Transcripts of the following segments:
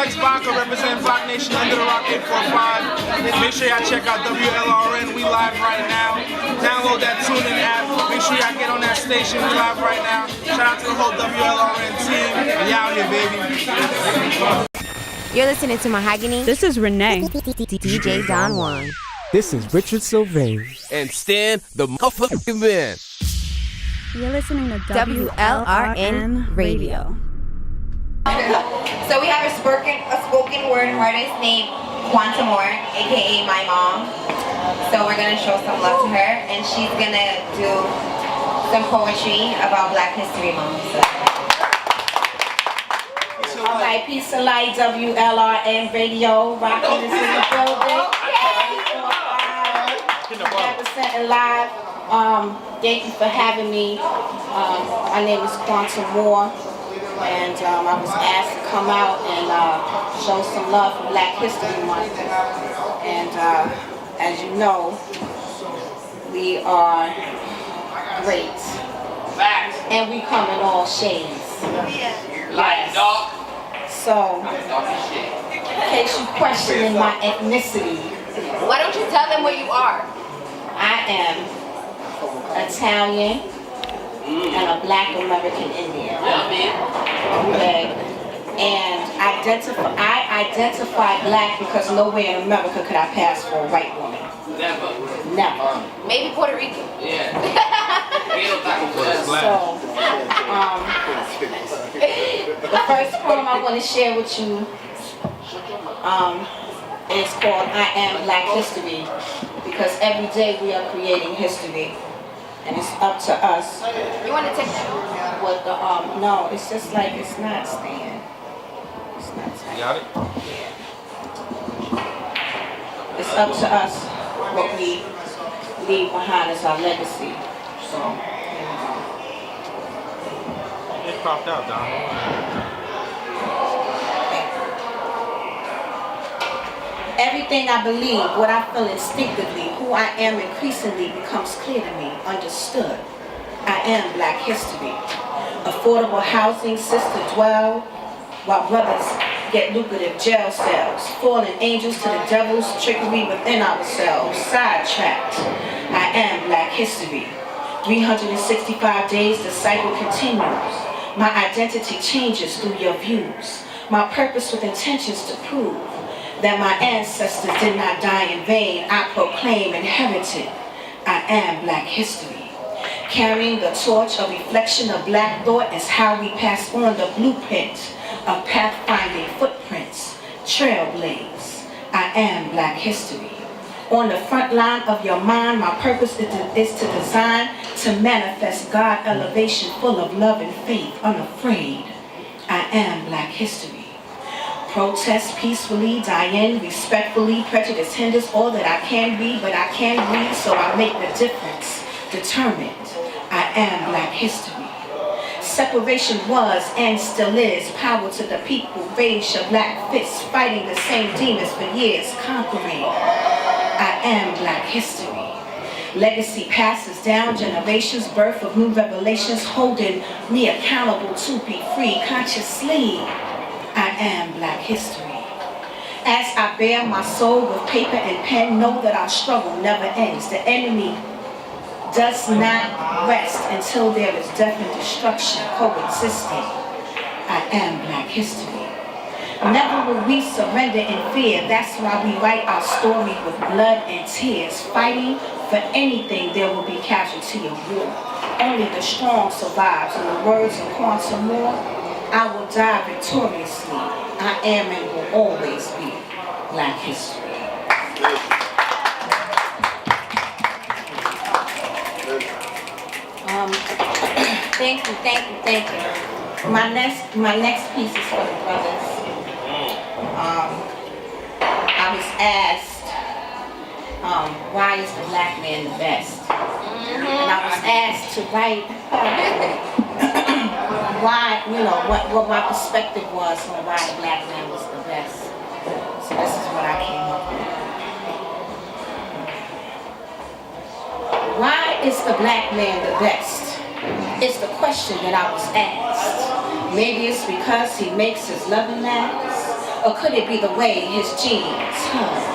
Flex Vodka representing Block Nation under the Rock 845. Make sure y'all check out WLRN. We live right now. Download that TuneIn app. Make sure y'all get on that station. We live right now. Shout out to the whole WLRN team. We out here, baby. You're listening to Mahogany. This is Renee. DJ Don Juan. This is Richard Sylvain. And Stan the motherfucking man. You're listening to WLRN Radio. So we have a spoken word artist named Quantah Moor, aka my mom. So we're gonna show some love to her, and she's gonna do some poetry about Black History Month. Alright, peace and light, WLRN Radio, rocking this in the building. Representing live. Thank you for having me. My name is Quantah Moor, and I was asked to come out and show some love for Black History Month. And as you know, we are great, and we come in all shades. Yes. So, in case you're questioning my ethnicity, Why don't you tell them what you are? I am Italian and a Black American Indian. Okay. And I identify Black because nowhere in America could I pass for a white woman. Never. Maybe Puerto Rican. So, the first poem I want to share with you is called I Am Black History, because every day we are creating history, and it's up to us. You want to take that? What the no, it's just like it's not staying. It's not staying. Got it? It's up to us what we leave behind as our legacy. So. It popped out, Don. Everything I believe, what I feel instinctively, who I am increasingly becomes clear to me, understood. I am Black history. Affordable housing, sister dwell, while brothers get lucrative jail cells. Fallen angels to the devil's trickery within ourselves. Sidetracked. I am Black history. 365 days the cycle continues. My identity changes through your views. My purpose with intentions to prove that my ancestors did not die in vain. I proclaim inherited. I am Black history. Carrying the torch, a reflection of Black thought is how we pass on the blueprint of pathfinding footprints, trailblaze. I am Black history. On the front line of your mind, my purpose is to design, to manifest God elevation full of love and faith, unafraid. I am Black history. Protest peacefully, dying respectfully, prejudice hinders all that I can be, but I can breathe, so I make the difference. Determined, I am Black history. Separation was and still is. Power to the people, raise your black fists, fighting the same demons for years, conquering. I am Black history. Legacy passes down generations, birth of new revelations, holding me accountable to be free consciously. I am Black history. As I bear my soul with paper and pen, know that our struggle never ends. The enemy does not rest until there is death and destruction coexisting. I am Black history. Never will we surrender in fear. That's why we write our story with blood and tears. Fighting for anything, there will be casualty of war. Only the strong survives. In the words of Quantah Moor, I will die victoriously. I am and will always be Black history. Thank you. My next piece is for the brothers. I was asked, why is the Black man the best? And I was asked to write why, what my perspective was on why the Black man was the best. So this is what I came up with. Why is the Black man the best? It's the question that I was asked. Maybe it's because he makes his loving last, Or could it be the way his jeans, his?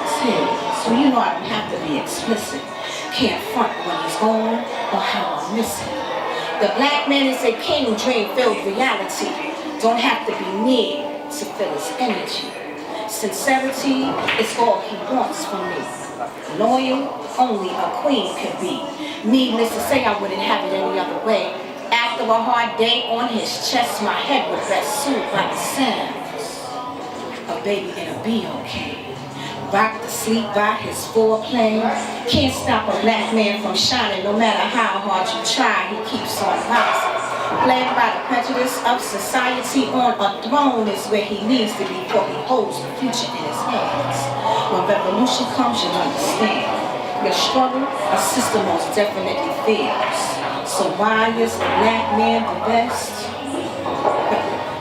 Well, you know I don't have to be explicit. Can't front when he's gone or how I miss him. The black man is a king, dream-filled reality. Don't have to be near to feel his energy. Sincerity is all he wants from me. Loyal, only a queen could be. Needless to say, I wouldn't have it any other way. After a hard day on his chest, my head would rest soothed by the sounds of baby gonna be okay. Rocked to sleep by his foreplay. Can't stop a black man from shining, no matter how hard you try, he keeps on rising. Led by the prejudice of society, on a throne is where he needs to be, for he holds the future in his hands. When revolution comes, you'll understand. Your struggle, a sister most definitely feels. So why is the black man the best?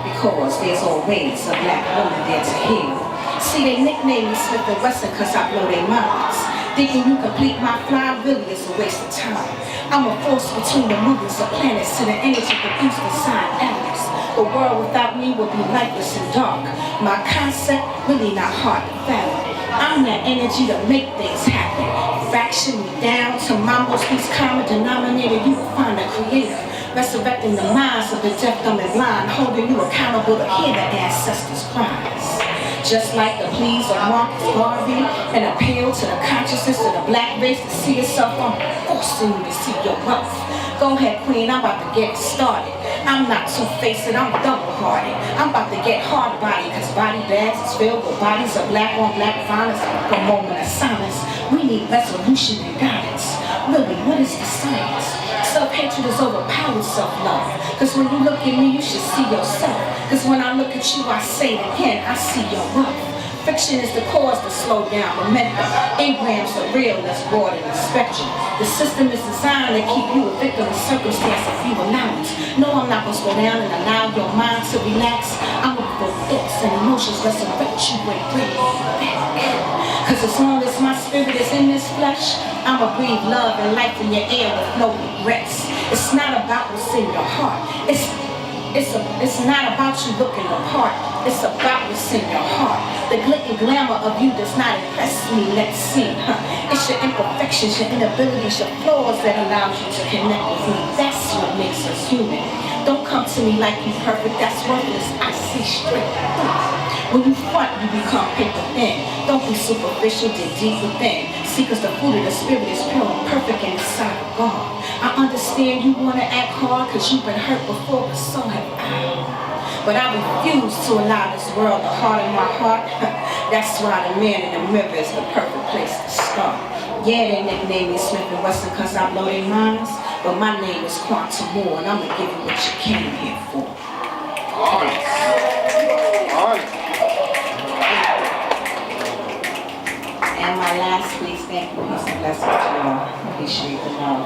Because there's always a black woman there to heal. See, they nickname me Smith & Wesson cause I blow their minds. Thinking you complete my fly really is a waste of time. I'm a force between the movements of planets to the energy produced inside atoms. A world without me would be lifeless and dark. My concept really not hard to fathom. I'm that energy to make things happen. Fraction me down to my most least common denominator, you will find a creator. Resurrecting the minds of the deaf, dumb, and blind, holding you accountable to hear the ancestors' cries. Just like the pleas of Marcus Garvey, an appeal to the consciousness of the black race to see itself, I'm forcing you to see your wealth. Go ahead, queen, I'm about to get it started. I'm not two-faced, I'm double-hearted. I'm about to get hard-bodied, cause body bags is filled with bodies of black-on-black violence. For a moment of silence, we need resolution and guidance. Really, what is the science? Self-hatred is overpowered self-love. Cause when you look at me, you should see yourself. Cause when I look at you, I say it again, I see your wealth. Friction is the cause to slow down momentum. Engrams are real, that's broad in the spectrum. The system is designed to keep you a victim of circumstance if you allow it. No, I'm not gonna slow down and allow your mind to relax. I'm gonna put thoughts and emotions resurrect you and bring you back. Cause as long as my spirit is in this flesh, I'ma breathe love and life in your air with no regrets. It's not about what's in your heart. It's not about you looking the part. It's about what's in your heart. The glitter glamour of you does not impress me, let's see. It's your imperfections, your inabilities, your flaws that allows you to connect with me. That's what makes us human. Don't come to me like you perfect, that's worthless. I see straight through. When you front, you become paper thin. Don't be superficial, dig deep within. See, cause the fruit of the spirit is pure and perfect and inside of God. I understand you wanna act hard cause you've been hurt before, but so have I. But I refuse to allow this world to harden my heart. That's why the man in the mirror is the perfect place to start. Yeah, they nickname me Smith & Wesson cause I blow their minds, but my name is Quantah Moor and I'ma give you what you came here for. And my last piece, thank you, peace and blessings to y'all. Appreciate the love.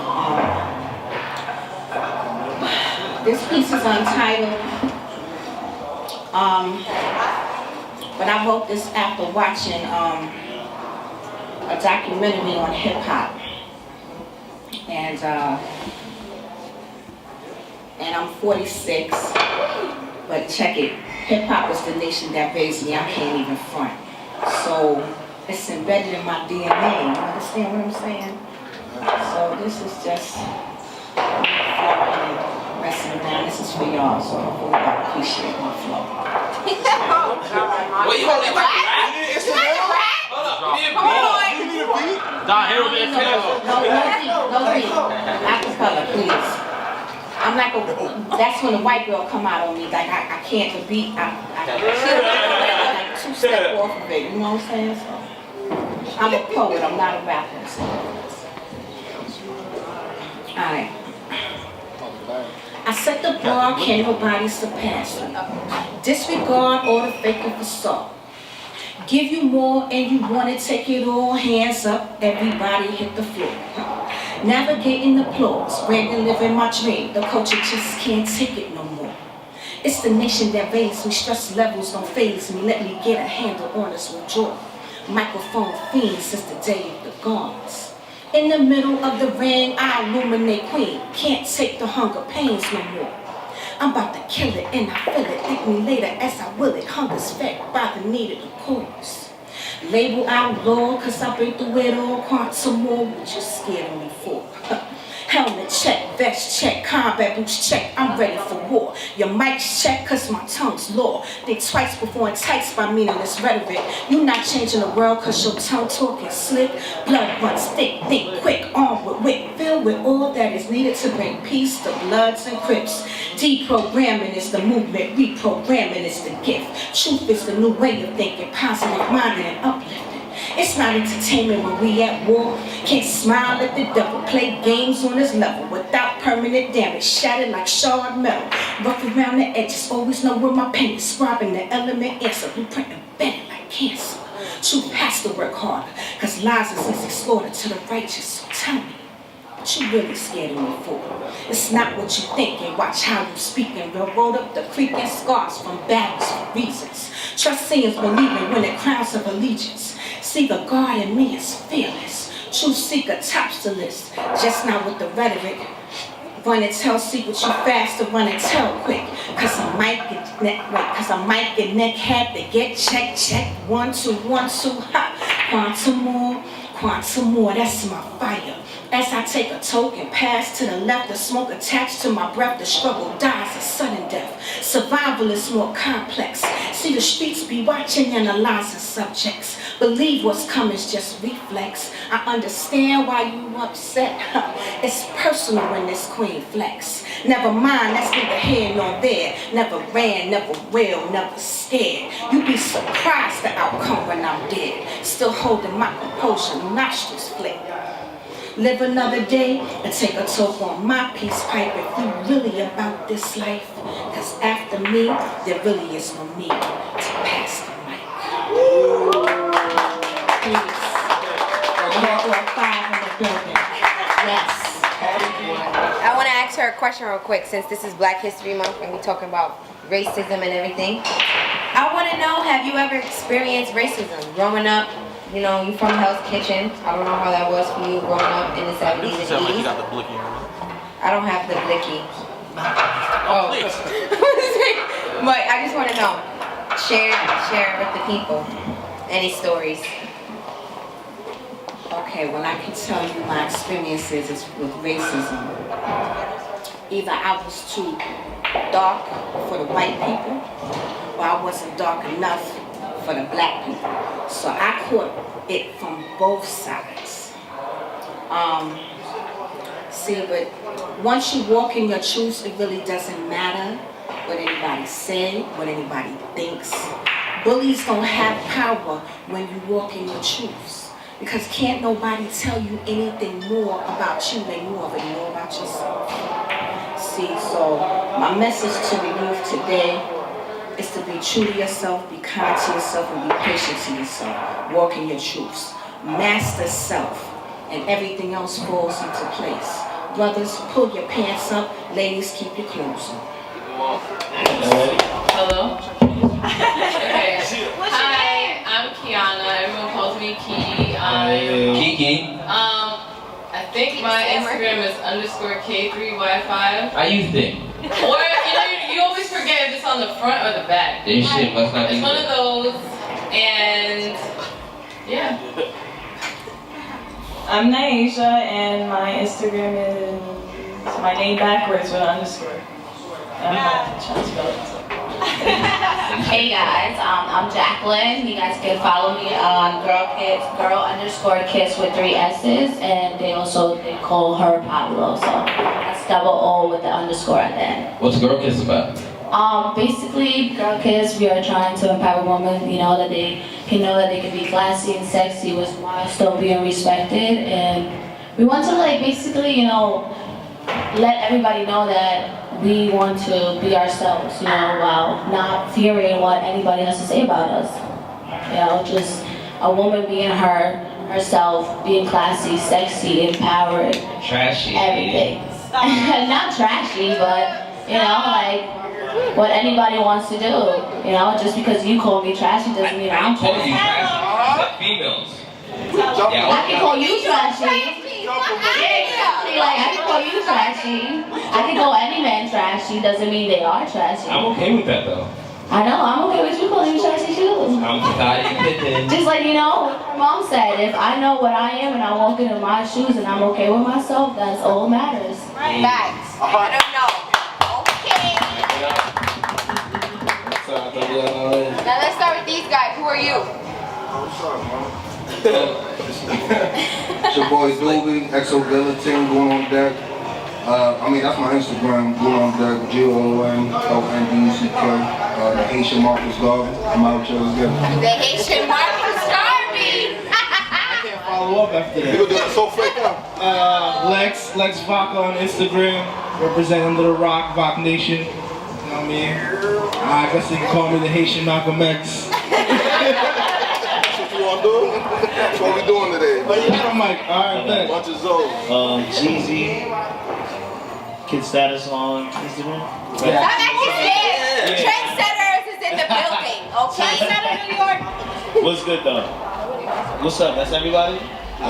This piece is untitled, but I wrote this after watching a documentary on hip hop. And I'm 46, but check it. Hip hop is the nation that raised me. I can't even front. So it's embedded in my DNA. You understand what I'm saying? So this is just messing around. This is for y'all, so hopefully y'all appreciate my flow. Well, you want to rap? It's the rap? Hold up. You need a beat? Nah, here with that No beat. Acapella, please. I'm not gonna, that's when the white girl come out on me, like I can't the beat, I like two-step off of it, you know what I'm saying? So, I'm a poet, I'm not a rapper. So. Alright. I set the bar, can't nobody surpass me. Disregard all the fake and facade. Give you more and you want to take it all, hands up, everybody hit the floor. Navigating the applause, branding living my dream, the culture just can't take it no more. It's the nation that raised me, stress levels don't faze me, let me get a handle on this withdrawal. Microphone fiend since the day of the gods. In the middle of the ring, I illuminate queen, can't take the hunger pains no more. I'm about to kill it and I feel it. Thank me later as I will it. Hunger's fed by the need of the cause. Label outlaw, cause I've been through it all. Quantah Moor, what you scared of me for? Helmet check, vest check, combat boots check, I'm ready for war. Your mic's check, cause my tongue's law. Think twice before enticed by meaningless rhetoric. You not changing the world cause your tongue talking slick. Blood runs thick, think quick, armed with wit. Filled with all that is needed to bring peace to Bloods and Crips. Deprogramming is the movement, reprogramming is the gift. Truth is the new way of thinking, positive minded and uplifting. It's not entertainment when we at war. Can't smile at the devil, play games on this level without permanent damage, shattered like shard metal. Rough around the edges, always know where my pen is. Scribing the element answer, blueprint embedded like cancer. Truth has to work harder, cause lies is easy slaughter to the righteous. So tell me, what you really scared of me for? It's not what you think and watch how you speaking. Railroad up the creek and scars from battles for reasons. Trust seeing believing when it crowns of allegiance. See the God in me is fearless. True seeker tops the list, just not with the rhetoric. Run and tell, see what you fast to run and tell quick. Cause I might get neck had to get check. 1, 2, 1, 2, ha. Quantah Moor, that's my fire. As I take a token, pass to the left, the smoke attached to my breath, the struggle dies a sudden death. Survival is more complex. See the streets be watching, analyzing subjects. Believe what's coming's just reflex. I understand why you upset. It's personal when this queen flex. Never mind, that's neither here nor there. Never ran, never will, never scared. You be surprised the outcome when I'm dead. Still holding my composure, nostrils flick. Live another day and take a toke on my peace pipe if you really about this life. Cause after me, there really is no need to pass the mic. Please. Or 5 in the building. Yes. I want to ask her a question real quick since this is Black History Month and we're talking about racism and everything. I want to know, have you ever experienced racism growing up? You know, you from Hell's Kitchen. I don't know how that was for you growing up in the 70s and 80s. You got the blicky on. I don't have the blicky. Oh. But I just want to know. Share with the people. Any stories? Okay, well I can tell you my experiences is with racism. Either I was too dark for the white people, or I wasn't dark enough for the black people. So I caught it from both sides. See, but once you walk in your truth, it really doesn't matter what anybody say, what anybody thinks. Bullies don't have power when you walk in your truths. Because can't nobody tell you anything more about you than you already know about yourself. See, so my message to the youth today is to be true to yourself, be kind to yourself, and be patient to yourself. Walk in your truths. Master self, and everything else falls into place. Brothers, pull your pants up. Ladies, keep your clothes on. Hello? Okay. Hi, I'm Kiana. Everyone calls me Ki. Kiki. I think my Instagram is _K3Y5. How you think? Or, you always forget if it's on the front or the back. This shit must not be It's one of those, and yeah. I'm Naisha, and my Instagram is my name backwards with an underscore. I'm not trying to spell it. Hey guys, I'm Jacqueline. You guys can follow me on girl_kiss with 3 S's, and they call her Pablo, so that's double O with the underscore at the end. What's Girl Kiss about? Basically, Girl Kiss, we are trying to empower women, that they can be classy and sexy while still being respected, and we want to basically, let everybody know that we want to be ourselves, while not fearing what anybody has to say about us. Just a woman being herself, being classy, sexy, empowered. Trashy. Everything. Not trashy, but, what anybody wants to do. Just because you call me trashy doesn't mean I'm trashy. You trashy. Females. I can call you trashy. Yeah, exactly. like, I can call you trashy. I can call any man trashy. Doesn't mean they are trashy. I'm okay with that though. I know, I'm okay with you calling me trashy too. I'm Scotty Pippen. Just like, you know, what mom said, if I know what I am and I walk into my shoes and I'm okay with myself, that's all that matters. Right. Facts. I don't know. Okay. Now let's start with these guys. Who are you? It's your boy Doobie, XO Billeting, going on deck. That's my Instagram, going on deck, Wlrn, the Haitian Marcus Garvey. I'm out here, let's get it. The Haitian Marcus Garvey. I can't follow up after that. You gonna do it so fake up? Lex Vodka on Instagram, representing Little Rock, Voc Nation. You know what I mean? I guess they can call me the Haitian Malcolm X. What you wanna do? That's what we doing today. I'm like, alright, bet. Bunch of Zoes. Jeezy. Kid Status on Instagram. Stop acting scared. Trendsetters is in the building. Okay. Trendsetter New York. What's good though? What's up? That's everybody? The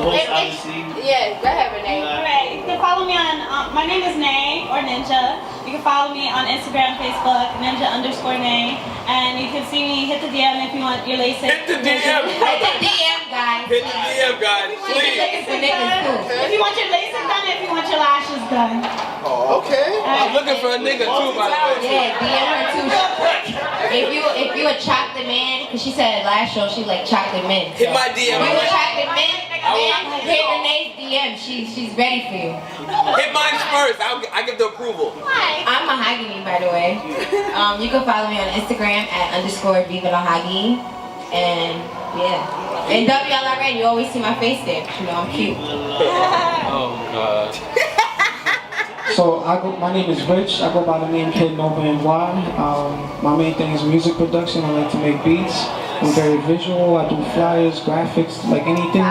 host, obviously. Yeah, go ahead, Renee. Alright, you can follow me on, my name is Nay, or Ninja. You can follow me on Instagram, Facebook, Ninja_Nay. And you can see me, hit the DM if you want your LASIK. Hit the DM, Hit the DM, guys. Hit the DM, guys. If you want your LASIK done, if you want your lashes done. Oh, okay. I'm looking for a nigga too, by the way. Yeah, DM her too. If you a chocolate man, because she said last show she like chocolate men. Hit my DM. If you a chocolate man, hit Renee's DM. She's ready for you. Hit mine first. I give the approval. I'm Mahogany, by the way. You can follow me on Instagram at _Viva La Hoggy. And yeah. And Wlrn, you always see my face there. You know I'm cute. Oh God. So my name is Rich. I go by the name Kid Nova NY. My main thing is music production. I like to make beats. I'm very visual. I do flyers, graphics, like anything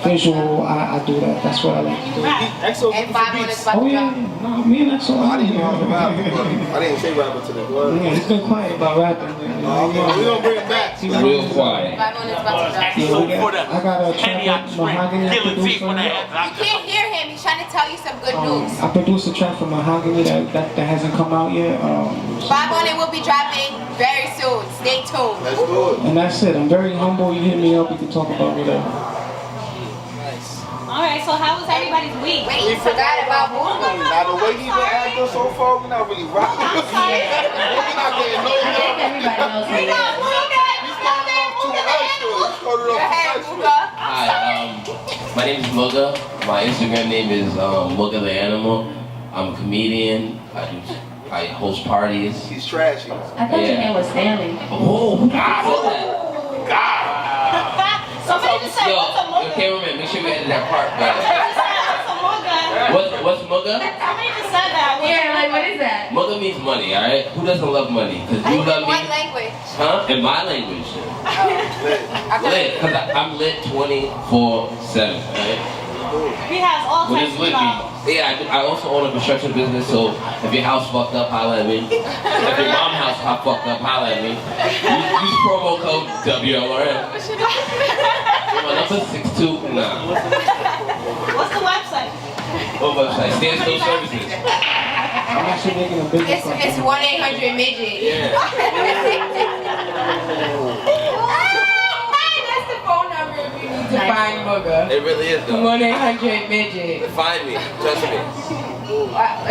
visual. I do that. That's what I like to do. XO And 5 on his butt. Oh yeah, no, me and XO. I didn't know rapper, but I didn't say rapper today. Yeah, he's been quiet about rapping. We gonna bring it back. Real quiet. 5 on his butt. I got a track with Mahogany I produced on that. You can't hear him. He's trying to tell you some good news. I produced a track for Mahogany that hasn't come out yet. 5 on it will be dropping very soon. Stay tuned. Let's do it. And that's it. I'm very humble. You hit me up, we can talk about whatever. Alright, so how was everybody's week? Wait, you forgot about Mooga. Now the way he been acting so far, we're not really rocking. We're not getting no love. Everybody knows who he is. Hi, my name is Mooga. My Instagram name is Mooga the Animal. I'm a comedian. I host parties. He's trashy. I thought your name was Stanley. Oh, God. Somebody just said, what's a Mooga? Cameraman, make sure we edit that part. What's a Mooga? What's Mooga? Somebody just said that. Yeah, like what is that? Mooga means money, alright? Who doesn't love money? Because you love me. What language? Huh? In my language. Lit. Because I'm lit 24/7, right? He has all What types does of lit mean? Yeah, I also own a construction business, so if your house fucked up, holla at me. If your mom's house fucked up, holla at me. Use promo code WLRN. My number 62. Nah. What's the website? What website? Standstill Services. I'm actually making a business. It's 1-800-MIDGET. Yeah. That's the phone number if you need to find Mooga. It really is though. 1-800-MIDGET. Find me. Trust me.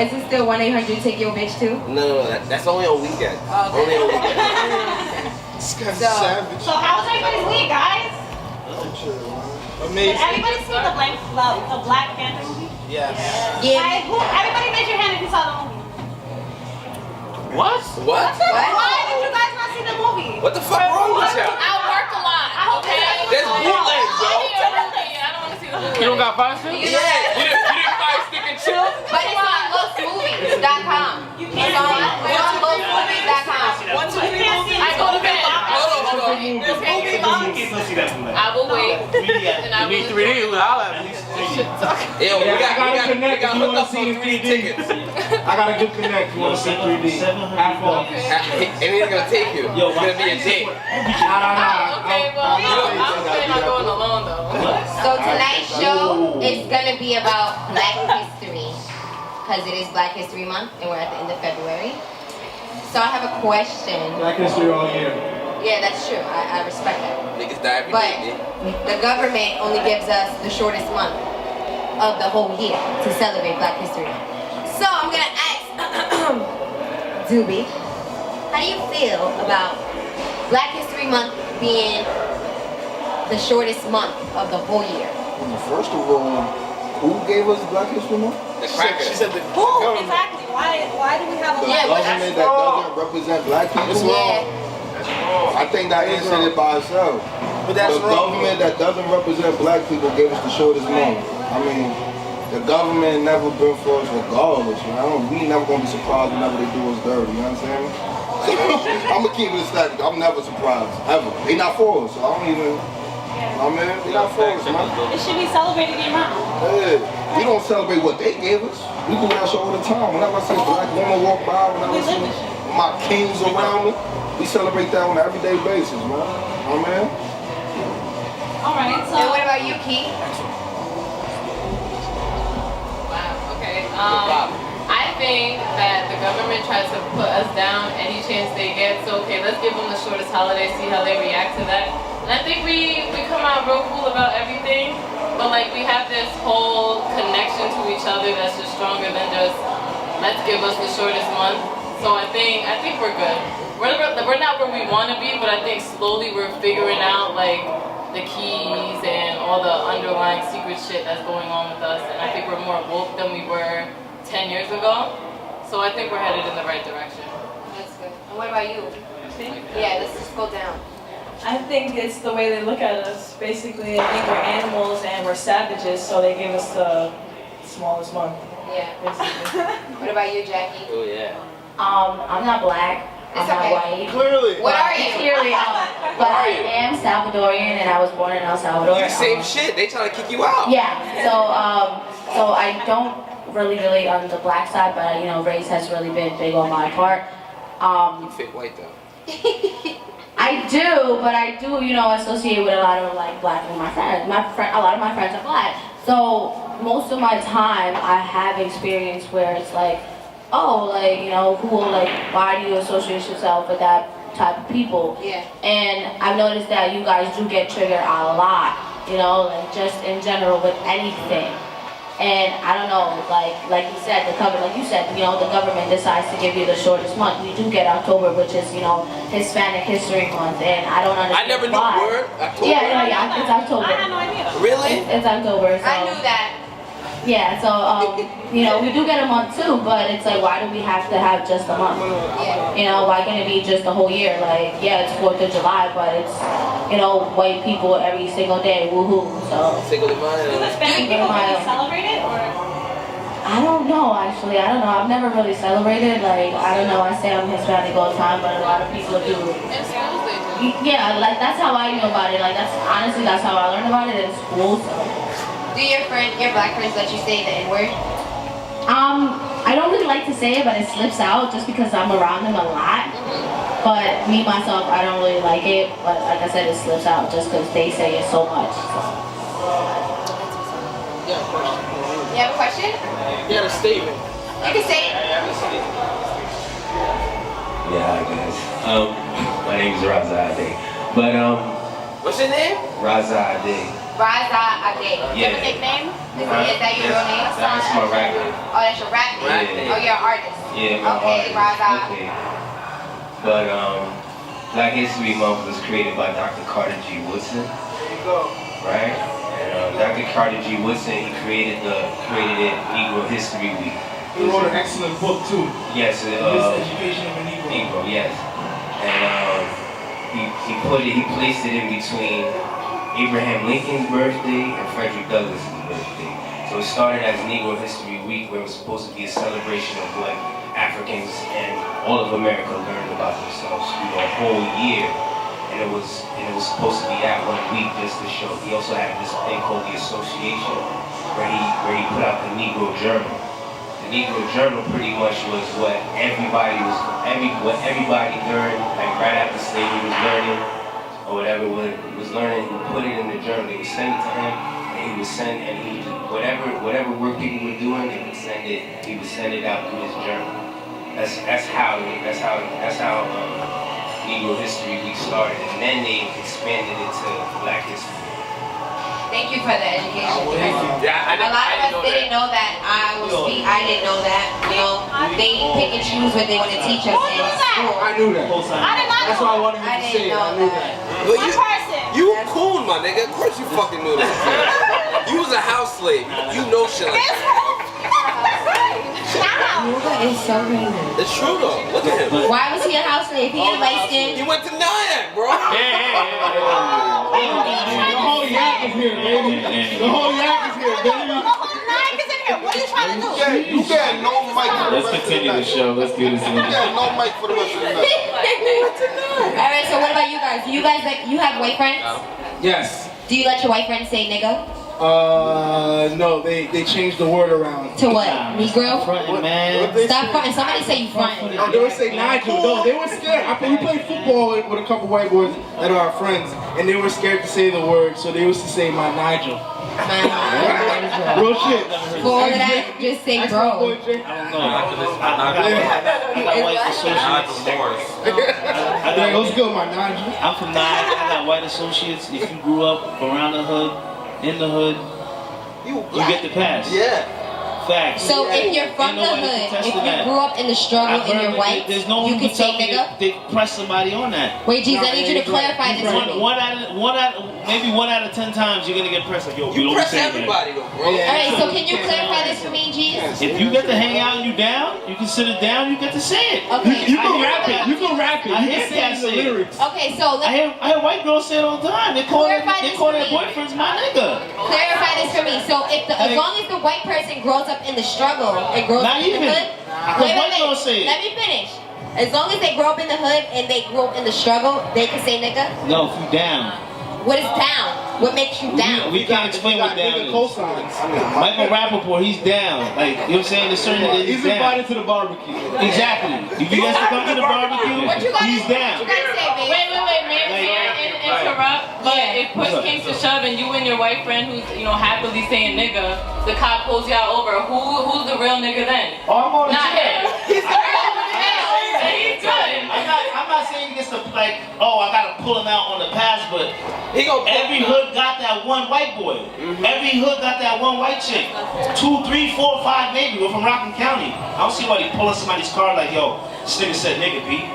Is it still 1-800 take your bitch too? No, that's only on weekends. Okay. Only on weekends. This guy's savage. So how was everybody's week, guys? Amazing. Did everybody see the Black Panther movie? Yes. Yeah. Everybody raise your hand if you saw the movie. What? What? Why did you guys not see the movie? What the fuck wrong with you? I work a lot. Okay. There's bootlegs, yo. I don't want to see the movie. You don't got Fire Stick? Yeah. You didn't Fire Stick and chill? But it's on lostmovies.com. It's on lostmovies.com. I go to bed. Hold on. I will wait. And I You need will 3D, holla at me. Yo, we got connect. hooked You up wanna on see 3D tickets. I got a good connect. You want to see 3D? Half off. And he's gonna take you. It's gonna be a date. Okay, well, I'm planning on going alone though. So tonight's show It's gonna be about Black history, because it is Black History Month, and we're at the end of February. So I have a question. Black history all year. Yeah, that's true. I respect that. Niggas die every But day. the government only gives us the shortest month of the whole year to celebrate Black History Month. So I'm gonna ask Doobie, how do you feel about Black History Month being the shortest month of the whole year? First of all, who gave us Black History Month? The cracker. She said the Who exactly? Why do we have a The government that doesn't represent Black people? It's wrong. I think that answered it by itself. But that's the wrong. government that doesn't represent Black people gave us the shortest month. I mean, the government never been for us regardless. You know? We never gonna be surprised whenever they do us dirty. You understand me? I'm gonna keep it a static. I'm never surprised ever. They not for us, so I don't even. I mean, they not for us, man. It should be celebrated year round. Yeah, we don't celebrate what they gave us. We do that shit all the time. Whenever I see a Black woman walk by, whenever I see my kings around me, we celebrate that on an everyday basis, man. Oh, man. Alright, so. And what about you, Key? Wow, okay. I think that the government tries to put us down any chance they get. So, okay, let's give them the shortest holiday, see how they react to that. And I think we come out real cool about everything, but like we have this whole connection to each other that's just stronger than just let's give us the shortest month. So I think we're good. We're not where we want to be, but I think slowly we're figuring out like the keys and all the underlying secret shit that's going on with us. And I think we're more woke than we were 10 years ago. So I think we're headed in the right direction. That's good. And what about you? Yeah, let's just go down. I think it's the way they look at us. Basically, I think we're animals and we're savages, so they give us the smallest month. Yeah. What about you, Jackie? Oh yeah. I'm not black. I'm not white. Clearly. What are you? Clearly, but I am Salvadorian, and I was born in El Salvador. You same shit. They trying to kick you out. Yeah. So I don't really on the black side, but race has really been big on my part. You fit white though. I do, but I do, associate with a lot of like black people. A lot of my friends are black. So most of my time, I have experience where it's like, oh, like why do you associate yourself with that type of people? Yeah. And I've noticed that you guys do get triggered a lot, like just in general with anything. And I don't know, like you said, the government decides to give you the shortest month. We do get October, which is, Hispanic History Month, and I don't understand I never knew why. word. October. Yeah, it's October. I had no idea. Really? It's October. So. I knew that. Yeah, so, we do get a month too, but it's like, why do we have to have just a month? Yeah. Why can't it be just the whole year? Like, yeah, it's 4th of July, but it's, white people every single day, woohoo, so. Single de Do Mayo. Hispanic people really celebrate it, or? I don't know, actually, I don't know. I've never really celebrated, like, I don't know, I say I'm Hispanic all the time, but a lot of people do. In schools they do. Yeah, like, that's how I knew about it. Like, that's how I learned about it in school, so. Do your black friends let you say the N-word? I don't really like to say it, but it slips out just because I'm around them a lot. But me, myself, I don't really like it. But like I said, it slips out just because they say it so much. So. You have a question? You had a statement. You can say it. Yeah, I guess. My name is Raza Ade. But What's your name? Raza Ade. Raza Ade. Do you have a Yeah. nickname? Is that your real name? That's my rap name. Oh, that's your rap name? Yeah. Oh, you're an artist? Yeah, my Okay, artist. Raza. Okay. But Black History Month was created by Dr. Carter G. Woodson. There you go. Right? And Dr. Carter G. Woodson, he created it Negro History Week. He wrote an excellent book too. Yes, Education of a Negro. Negro, yes. And he placed it in between Abraham Lincoln's birthday and Frederick Douglass's birthday. So it started as Negro History Week, where it was supposed to be a celebration of what Africans and all of America learned about themselves through the whole year. And it was supposed to be that 1 week just to show. He also had this thing called the Association, where he put out the Negro Journal. The Negro Journal pretty much was what everybody learned, like right after slavery was learning, or whatever was learning, he put it in the journal. They would send it to him, and he would would send, and whatever work people were doing, he would send it out through his journal. That's how Negro History Week started, and then they expanded it to Black History. Thank you for the education. I A lot of us didn't know that. I didn't know that. You know, they pick and choose what they want to teach us in school. I knew that. I did not That's why I wanted him to say it. I knew that. But you cool, my nigga. Of course you fucking knew that. You was a house slave. You know shit like that. Mooga is so random. It's true though. Look at him. Why was he a house slave? He ain't light skinned. He went to Nyack, bro. The whole yak is here, baby. The whole yak is here, baby. What are you trying to do? You got no mic for the Let's rest continue of the show. Let's do this You got no mic for the rest of the night. Alright, so what about you guys? Do you guys you have white friends? Yes. Do you let your white friends say nigga? No, they changed the word around. To what? Negro? Man. Stop fronting. Somebody say you fronting. Oh, they would say Nigel. No, they were scared. We played football with a couple white boys that are our friends, and they were scared to say the word, so they used to say my Nigel. Real shit. For all of that, just say bro. I don't know. I got white associates. What's good, my Nigel? I'm from Nyack. I got white associates. If you grew up around the hood, in the hood, you get the pass. Yeah. Facts. So if you're from the hood, if you grew up in the struggle and you're white, you can say nigga? They press somebody on that. Wait, Jeez, I need you to clarify this for me. Maybe one out of 10 times you're gonna get pressed. Like, yo, You don't press say everybody that. though, bro. Alright, so can you clarify this for me, Jeez? If you get to hang out and you down, you consider down, you get to say it. Okay. You can rap it. You can rap it. I You hear can say cats the say it. lyrics. Okay, so I hear white girls say it all the time. They call their boyfriends my nigga. clarify this for me. So if as long as the white person grows up in the struggle and grows up in the hood, let me finish. As long as they grow up in the hood and they grow up in the struggle, they can say nigga? No, if you down. What is down? What makes you down? We can't explain what down is. Michael Rappaport, he's down. Like, you know what I'm saying? There's certain that He's invited to the barbecue. Exactly. If you guys to come to the barbecue, he's down. Wait, may I interrupt? But if push came to shove and you and your white friend who's, happily saying nigga, the cop pulls y'all over, who's the real nigga then? Oh, I'm on Not him. He's good. I'm not saying he gets to, I gotta pull him out on the pass, but every hood got that one white boy. Every hood got that one white chick. 2, 3, 4, 5, maybe. We're from Rockland County. I don't see why they pulling somebody's car like, yo, this nigga said nigga, Pete.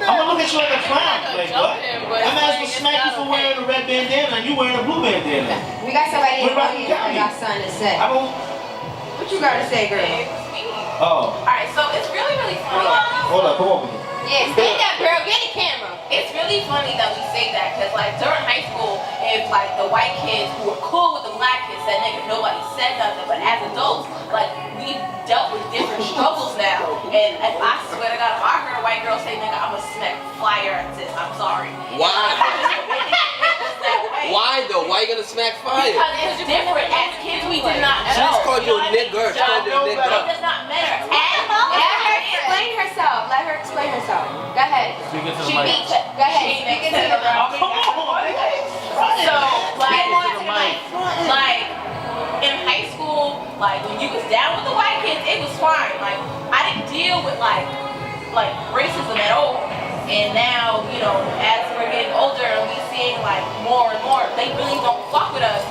I'm gonna look at you like a clown. Like, what? I might as well smack you for wearing a red bandana and you wearing a blue bandana. We got somebody in the Rockland audience County. that got something to say. What you gotta say, girl? Oh. Alright, so it's really funny. Hold up, come over here. Yeah, say that, girl. Get the camera. It's really funny that we say that because, during high school, if, the white kids who were cool with the black kids said nigga, nobody said nothing. But as adults, we dealt with different struggles now. And if I swear to God, if I heard a white girl say nigga, I'm gonna smack fire at this. I'm sorry. Why? Why though? Why you gonna smack fire? Because it's different. As kids, we did not know. She just called you a nigger. She called you a nigger. It does not matter. Let her explain herself. Let her explain herself. Go ahead. She beat you. Go ahead. Speak into the mic. So, in high school, when you was down with the white kids, it was fine. I didn't deal with racism at all. And now, as we're getting older and we seeing more and more, they really don't fuck with us.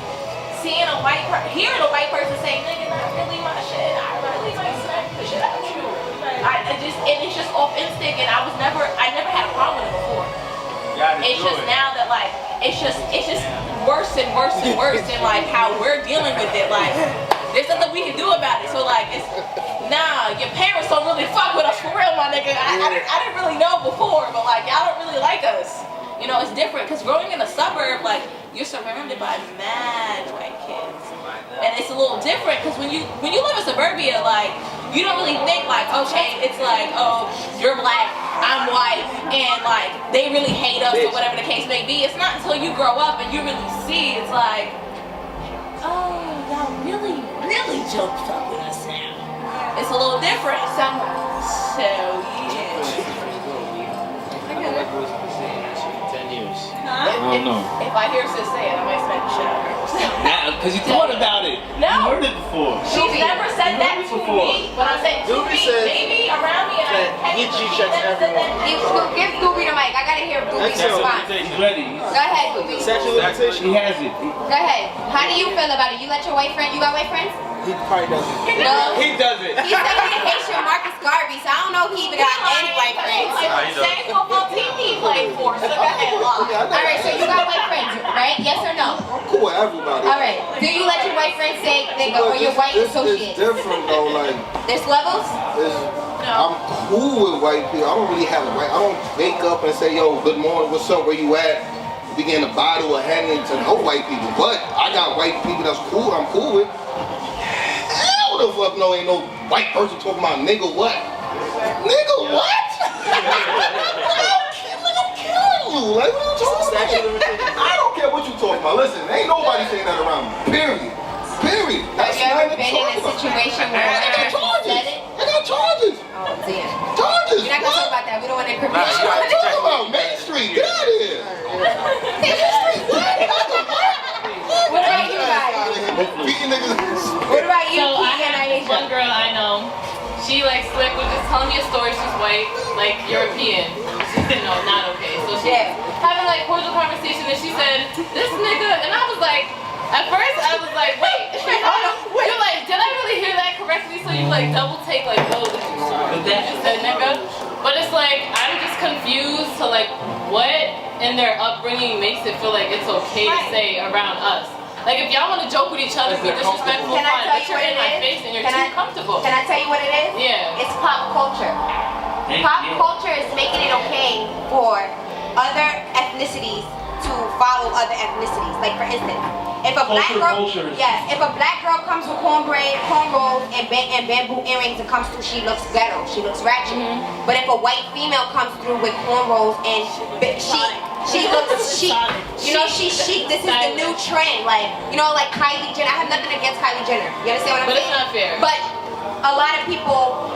Hearing a white person say, nigga, not really my shit. I really might smack the shit out of you. And it's just off instinct, and I never had a problem with it before. It's just now that it's just worse and worse and worse, and how we're dealing with it. There's nothing we can do about it. So your parents don't really fuck with us for real, my nigga. I didn't really know before, but y'all don't really like us. It's different because growing in a suburb, you're surrounded by mad white kids, and it's a little different because when you live in suburbia, you don't really think okay, it's oh, you're black, I'm white, and they really hate us or whatever the case may be. It's not until you grow up and you really see it's oh, y'all really don't fuck with us now. It's a little different. So yeah. 10 years. I don't know. If I hear sis say it, I might smack the shit out of her. have, because you thought about it. No. You heard it before. She's never said that to me. When I said to me, maybe around me, and he G-checks everyone. Give Gooby the mic. I gotta hear Gooby's response. He's ready. Go ahead, Gooby. Statute of limitation. He has it. Go ahead. How do you feel about it? You let your white friend, you got white friends? He probably doesn't. No. He doesn't. He said he the Haitian Marcus Garvey, so I don't know if he even got any white friends. Same football team he played for, so go ahead, lie. Alright, so you got white friends, right? Yes or no? I'm cool with everybody. Alright. Do you let your white friends say nigga or your white associates? It's different though, like. There's levels? I'm cool with white people. I don't really have a white. I don't wake up and say, yo, good morning, what's up, where you at? Begin to bottle or hand it to no white people. But I got white people that's cool, I'm cool with. Hell the fuck no, ain't no white person talking about nigga what? Nigga what? I'm killing you. Like, what are you talking about? I don't care what you talking about. Listen, ain't nobody saying that around me. Period. Period. Have you ever been in a situation where I got charges. I got charges. Oh, damn. Charges. We're not gonna talk about that. We don't want to incriminate. What are you talking about? Main Street. Get out of here. Main Street. What about you guys? What about you, So I Keegan, have Aisha? one girl I know. She like slick was just telling me a story. She's white, like European. She's, not okay. So she's having like cordial conversation, and she said, "This nigga," and I was like, at first I was like, wait. You're like, did I really hear that correctly? So you like double take, like, oh, you just said nigga. But it's like I'm just confused to like what in their upbringing makes it feel like it's okay to say around us. Like if y'all want to joke with each other, be disrespectful, Can I fine. tell But you you're what in it my is? face and you're Can too comfortable. Can I tell you what it is? Yeah. It's pop culture. Pop culture is making it okay for other ethnicities to follow other ethnicities. Like for instance, if a black girl, if a black girl comes with cornrows and bamboo earrings and comes through, she looks ghetto, she looks ratchet. But if a white female comes through with cornrows and she looks chic, she's chic. This is the new trend. Like like Kylie Jenner. I have nothing against Kylie Jenner. You understand what I'm saying? But it's not fair. But a lot of people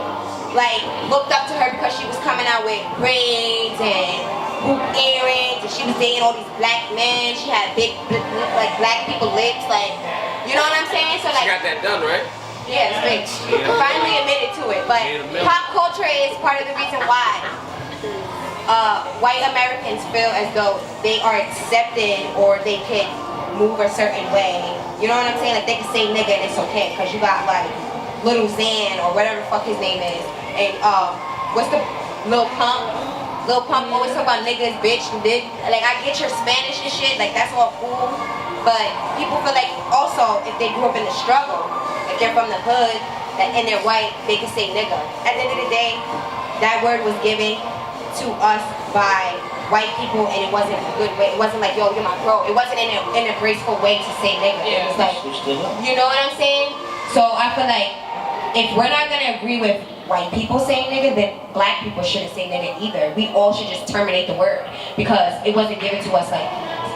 like looked up to her because she was coming out with braids and hoop earrings, and she was dating all these black men. She had big, like black people lips, like you know what I'm saying? So like, She got that done, right? yeah, it's big. Finally admitted to it. But pop culture is part of the reason why white Americans feel as though they are accepted or they can move a certain way. You know what I'm saying? Like they can say nigga and it's okay because you got like Little Xan or whatever the fuck his name is, and what's the Lil Pump? Lil Pump always talk about niggas, bitch, and dick. Like I get your Spanish and shit, like that's all cool. But people feel like also if they grew up in the struggle, if they're from the hood, and they're white, they can say nigga. At the end of the day, that word was given to us by white people, and it wasn't a good way. It wasn't like, yo, you're my bro. It wasn't in a graceful way to say nigga. It was like, you know what I'm saying? So I feel like if we're not gonna agree with white people saying nigga, then black people shouldn't say nigga either. We all should just terminate the word because it wasn't given to us like,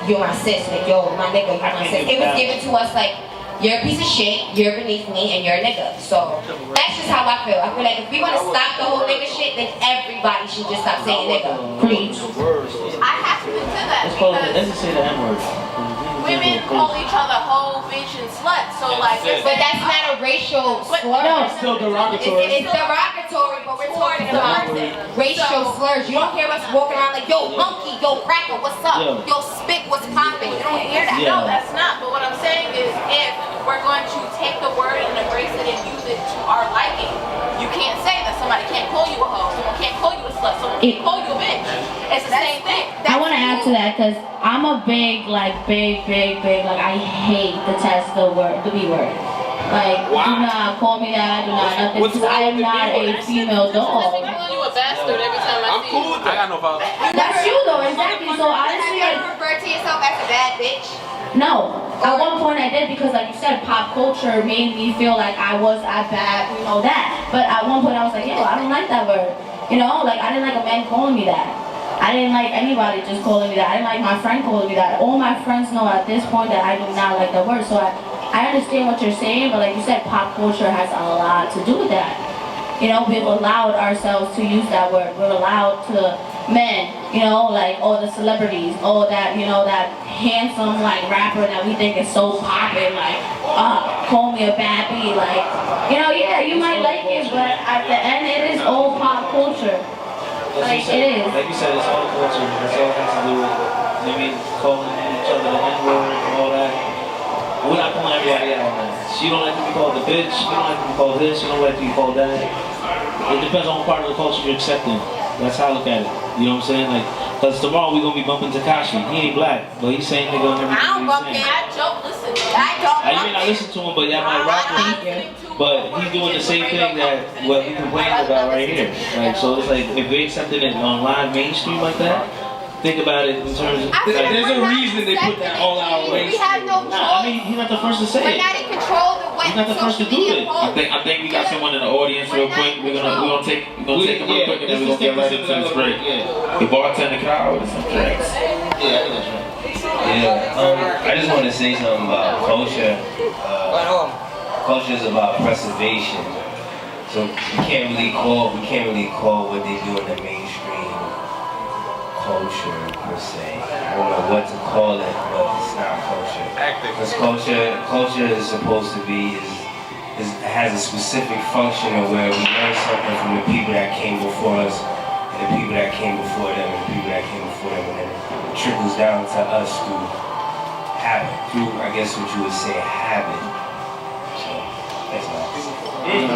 you're my sis, like, yo, my nigga, you're my sis. It was given to us like, you're a piece of shit, you're beneath me, and you're a nigga. So that's just how I feel. I feel like if we want to stop the whole nigga shit, then everybody should just stop saying nigga. Please. I have to consider that because say the N-word. women call each other hoe, bitch, and slut. So like, but that's not a racial slur. No, it's still derogatory. It's derogatory, but we're talking about racial slurs. You don't hear us walking around like, yo, monkey, yo, cracker, what's up? Yo, spit, what's popping? You don't hear that. No, that's not. But what I'm saying is, if we're going to take the word and embrace it and use it to our liking, you can't say that somebody can't call you a hoe, someone can't call you a slut, someone can't call you a bitch. It's the same thing. I want to add to that because I'm a big, like I hate the B word. Like, do not call me that, do not nothing, because I am not a female dog. I'm calling you a bastard every time I see you. Cool with that. I got no problem. That's you though, exactly. So honestly, Have you ever referred to yourself as a bad bitch? no. At one point I did because, like you said, pop culture made me feel like I was bad, that. But at one point I was like, yo, I don't like that word. Like I didn't like a man calling me that. I didn't like anybody just calling me that. I didn't like my friend calling me that. All my friends know at this point that I do not like the word. So I understand what you're saying, but like you said, pop culture has a lot to do with that. We've allowed ourselves to use that word. We're allowed to, men, you know, like, oh, the celebrities, oh, that, you know, that handsome, like, rapper that we think is so poppin', like, call me a bad bee, like, you know, yeah, you might like it, but at the end, it is all pop culture. Like, it is. Like you said, it's all culture. It's all has to do with, I mean, calling each other the N-word and all that. We're not calling everybody out on that. She don't like to be called the bitch. She don't like to be called this. She don't like to be called that. It depends on what part of the culture you're accepting. That's how I look at it. You know what I'm saying? Like, because tomorrow we're going to be bumping Tekashi. He ain't black, but he's saying nigga and everything. I don't bump him. I don't listen. I don't You may not listen to him, but y'all might rock with him. But he's doing the same thing that what we complained about right here. Like, so it's like, if we accepted it on live mainstream like that, think about it in terms of, there's a reason they put that all out way. We have no choice. I mean, he's not the first to say it. We're not in control of what He's not the first to do it. I think we got someone in the audience real quick. We're gonna take him real quick and then we're gonna get right into this break. The bartender crowd with some drinks. Yeah, I think that's right. Yeah, I just want to say something about culture. Culture is about preservation. So we can't really call what they do in the mainstream culture per se. I don't know what to call it, but it's not culture. Because culture is supposed to be has a specific function of where we learn something from the people that came before us, and the people that came before them, and the people that came before them, and then it trickles down to us through habit, through I guess what you would say habit. So that's my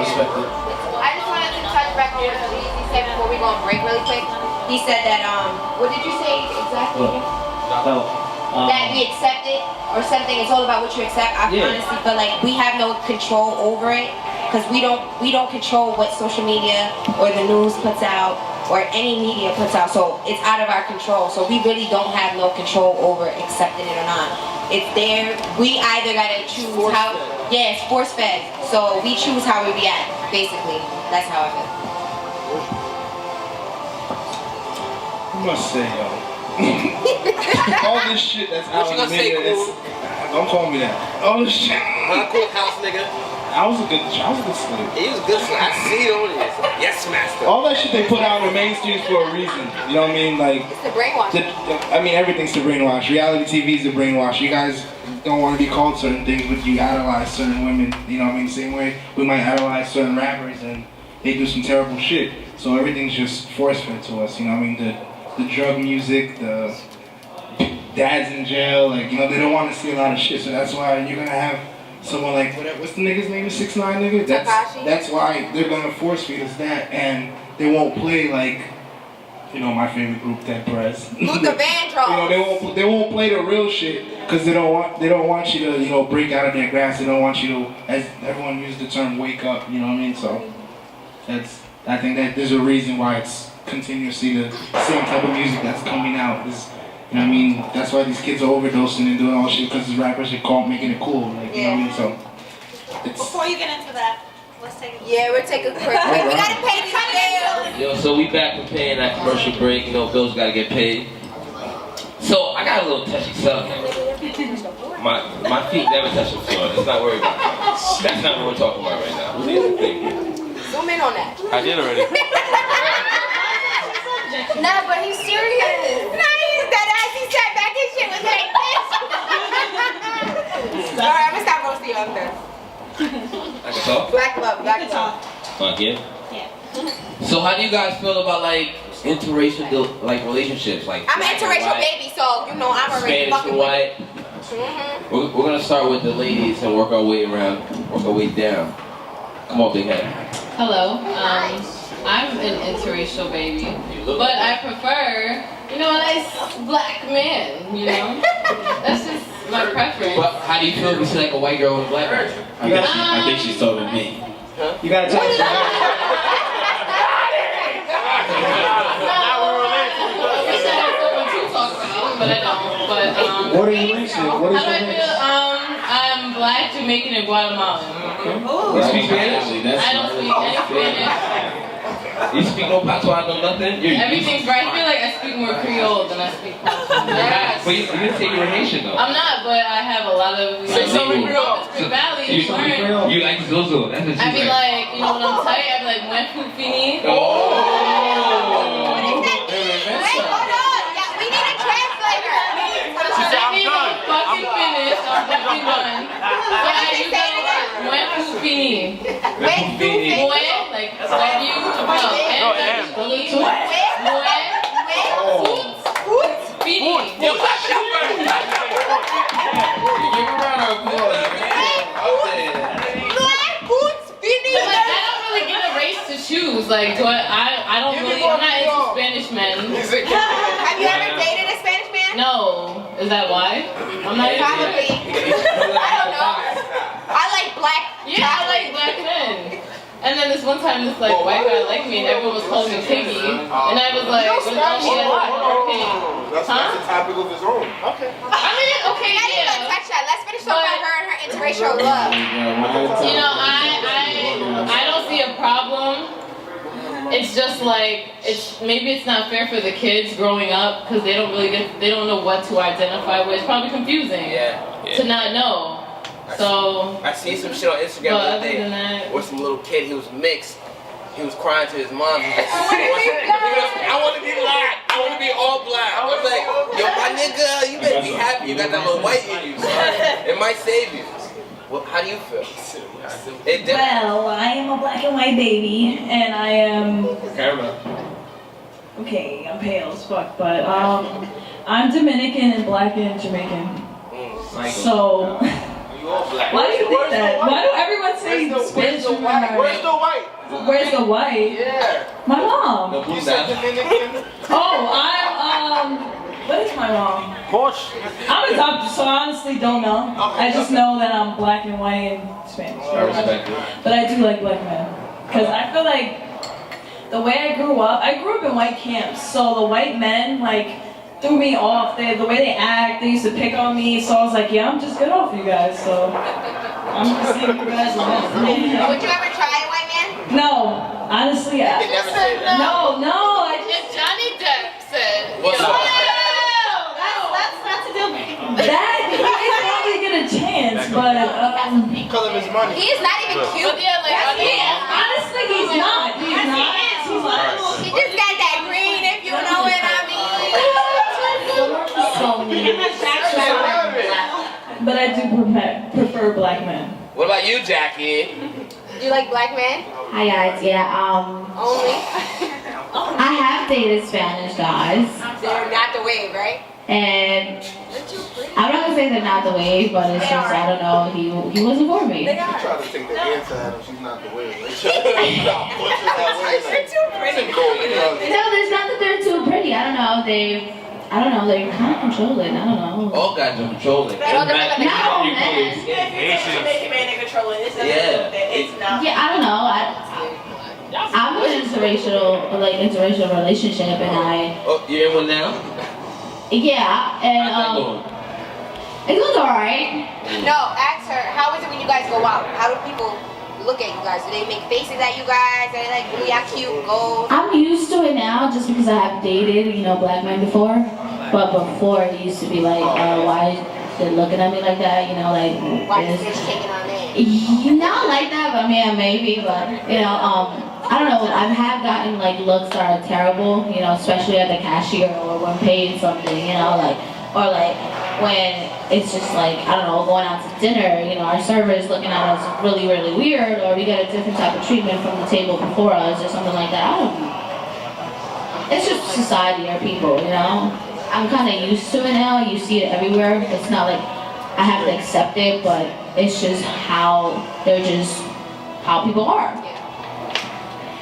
respect it. I just wanted to touch back on what he said before we go on break really quick. He said that, what did you say exactly? That we accept it or something. It's all about what you accept. I honestly feel like we have no control over it because we don't control what social media or the news puts out or any media puts out. So it's out of our control. So we really don't have no control over accepting it or not. It's there. We either gotta choose how. Yeah, it's force fed. So we choose how we react. Basically, that's how I feel. I must say, yo, all this shit that's out in the media, don't call me that. All this shit. House nigga. I was a good slave. He was a good slave. I see it on it. Yes, master. All that shit they put out in the mainstream for a reason. You know what I mean? Like, it's the brainwash. I mean, everything's the brainwash. Reality TV is the brainwash. You guys don't want to be called certain things, but you idolize certain women. You know what I mean? Same way we might idolize certain rappers and they do some terrible shit. So everything's just force fed to us. You know what I mean? The drug music, the dads in jail, like, you know, they don't want to see a lot of shit. So that's why you're gonna have someone like, what's the nigga's name? 6ix9ine nigga? That's why they're gonna force feed us that, and they won't play like, you know, my favorite group, Dead Prez. Luther Vandross. You know, they won't play the real shit because they don't want you to, you know, break out of their grass. They don't want you to, as everyone used the term, wake up. You know what I mean? So I think that there's a reason why it's continuously the same type of music that's coming out. You know what I mean? That's why these kids are overdosing and doing all shit because these rappers are making it cool. Like, you know what I mean? So before you get into that, let's take a we'll take a quick break. We gotta pay these bills. Yo, so we back from paying that commercial break. You know, bills gotta get paid. So I got a little touchy subject. My feet never touch the floor. Let's not worry about that. That's not what we're talking about right now. Here's the thing. Zoom in on that. I did already. Nah, but he's serious. Nah, he's dead ass. He sat back and shit was like this. Alright, I'm gonna stop roasting you up there. I can talk? Black love. Fuck yeah? Yeah. So how do you guys feel about like interracial like relationships? Like I'm an interracial baby, so you know I'm already Spanish fucking and white. We're gonna start with the ladies and work our way down. Come on, big head. Hello. I'm an interracial baby, but I prefer, you know, a nice black man. You know, that's just my preference. But how do you feel if you see like a white girl with a black man? I think she's talking to me. Huh? You gotta tell us. What are you mixing? What is your mix? I'm black, Jamaican, and Guatemalan. You speak Spanish? I don't speak any Spanish. You speak no patois, no nothing? Everything's right. I feel like I speak more Creole than I speak patois. Yes. But you didn't say you were Haitian though. I'm not, but I have a lot of. Say something Creole. Valley. You like Zozo? That's what you I be like, you know, when I'm tight, I be like, "Mwen pou fini." Wait, hold on. Fini. Wait, Moor, like W, no, M. Moor, Fini. Yo, black shit. Give a round of applause. Like, I don't really get a race to choose. Like, do I don't really, I'm not into Spanish men. Have you ever dated a Spanish man? No. Is that why? I'm not into Probably. I don't know. I like black. Yeah, I like black men. And then this one time, this like white guy liked me, and everyone was calling me Piggy, and I was like, okay. That's a topic of his own. Okay. I mean, okay, Not even yeah. touch that. Let's finish talking about her and her interracial love. You know, I don't see a problem. It's just like maybe it's not fair for the kids growing up because they don't know what to identify with. It's probably confusing to not know. So I see some shit on Instagram the other day where some little kid, he was mixed. He was crying to his mom. He was like, I want to be black. I want to be all black. I was like, yo, my nigga, you better be happy. You got that little white in you, son. It might save you. Well, how do you feel? Well, I am a black and white baby, and I am... Caramel. Okay, I'm pale as fuck, but I'm Dominican and black and Jamaican. So... Why do you think that? Why do everyone say Spanish and white? Where's the white? Where's the white? Yeah. My mom. You said Dominican? Oh, I'm, what is my mom? Porsche. I'm adopted, so I honestly don't know. I just know that I'm black and white and Spanish. I respect it. But I do like black men. Because I feel like the way I grew up in white camps, so the white men, like, threw me off. The way they act, they used to pick on me, so I was like, yeah, I'm just good off you guys, so I'm just seeing you guys around. Would you ever try a white man? No, honestly, no, I just Johnny Depp said. What's up? That's a deal breaker. That he could probably get a chance, but Because of his money. He is not even cute. But yeah, like, honestly, he's not. He's not. He just got that green, if you know what I mean. But I do prefer black men. What about you, Jackie? Do you like black men? Hi guys, yeah, Only? I have dated Spanish guys, They're not the wave, right? and I'm not gonna say they're not the wave, but it's just, I don't know, he wasn't for me. They You are. try to take the answer out of she's not the way. They're too pretty. No, there's not that they're too pretty, I don't know, they're kind of controlling, I don't know. All guys are controlling. Not all men. Yeah, I don't know, I'm in an interracial relationship, and Oh, you're in one now? yeah, and How's that going? it goes alright. No, ask her, how is it when you guys go out? How do people look at you guys? Do they make faces at you guys? Are they like, really cute, gold? I'm used to it now just because I have dated, black men before. But before it used to be like, why they're looking at me like that, like Why is this. this taking on it? Not like that, but I mean, maybe, but I don't know, I have gotten like looks that are terrible, especially at the cashier or when paying something, or like when it's just like, I don't know, going out to dinner, our server is looking at us really, really weird, or we get a different type of treatment from the table before us or something like that. I don't know. It's just society or people, I'm kind of used to it now. You see it everywhere. It's not like I have to accept it, but it's just how people are.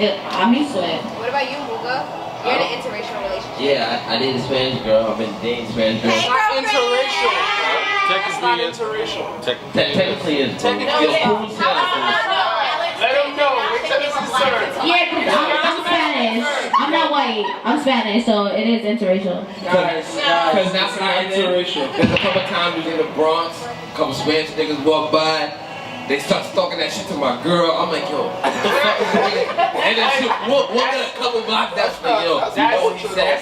I'm used to it. What about you, Mooga? You're in an interracial relationship. Yeah, I dated a Spanish girl. I've been dating Spanish girls. Hey, girlfriend! Interracial. Technically interracial. Technically, it's Let him know. Wait till this is served. Yeah, because I'm Spanish. I'm not white. I'm Spanish, so it is interracial. Because that's what I did. There's a couple times we was in the Bronx, a couple Spanish niggas walk by, they start talking that shit to my girl. I'm like, yo, what the fuck is this? And then she walked a couple blocks down, she's like, yo, you know what he said?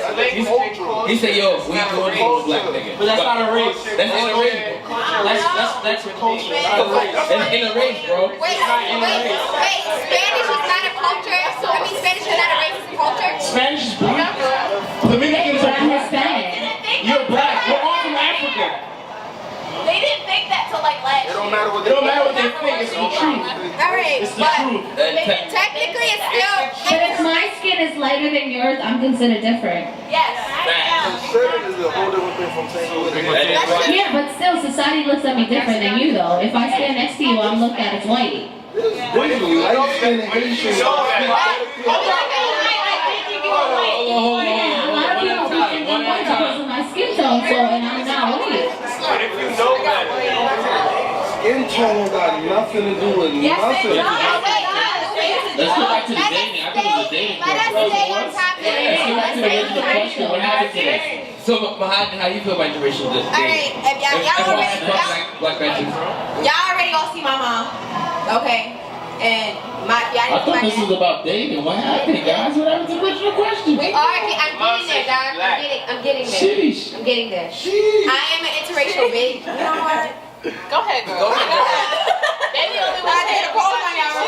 He said, yo, we doing this with black nigga. But that's not a race. That's in a race. That's a culture. It's in a race, bro. Wait, Spanish is not a culture? Spanish is not a race, it's a culture? Spanish is black. Dominicans are I'm black. Hispanic. You're black. We're all from Africa. They didn't think that till like last year. It don't matter what It don't matter what they think. It's the truth. fine. Alright, but technically it's still... But if my skin is lighter than yours, I'm considered different. Yes. Considered is a whole different thing from saying you with Yeah, but still, society looks at me different than you, though. If I stand next to you, I'm looked at as white. What is you light skin and Asian? Yeah, a lot of people think I'm white because of my skin tone, so, and I'm not white. If you know that. Skin tone got nothing to do with nothing. Let's go back to the dating. I think it was a dating question. Let's go back to the original question. What happened to this? So, Mahad, how you feel about interracial dating? Alright, if y'all already all see my mom. Okay. And I thought this was about dating. What happened, guys? What happened to the original question? Alright, I'm getting there, guys. I'm getting there. Sheesh. I'm getting there. I am an interracial baby. You know what? Go ahead, girl. Go ahead. They the only one that had a call on y'all.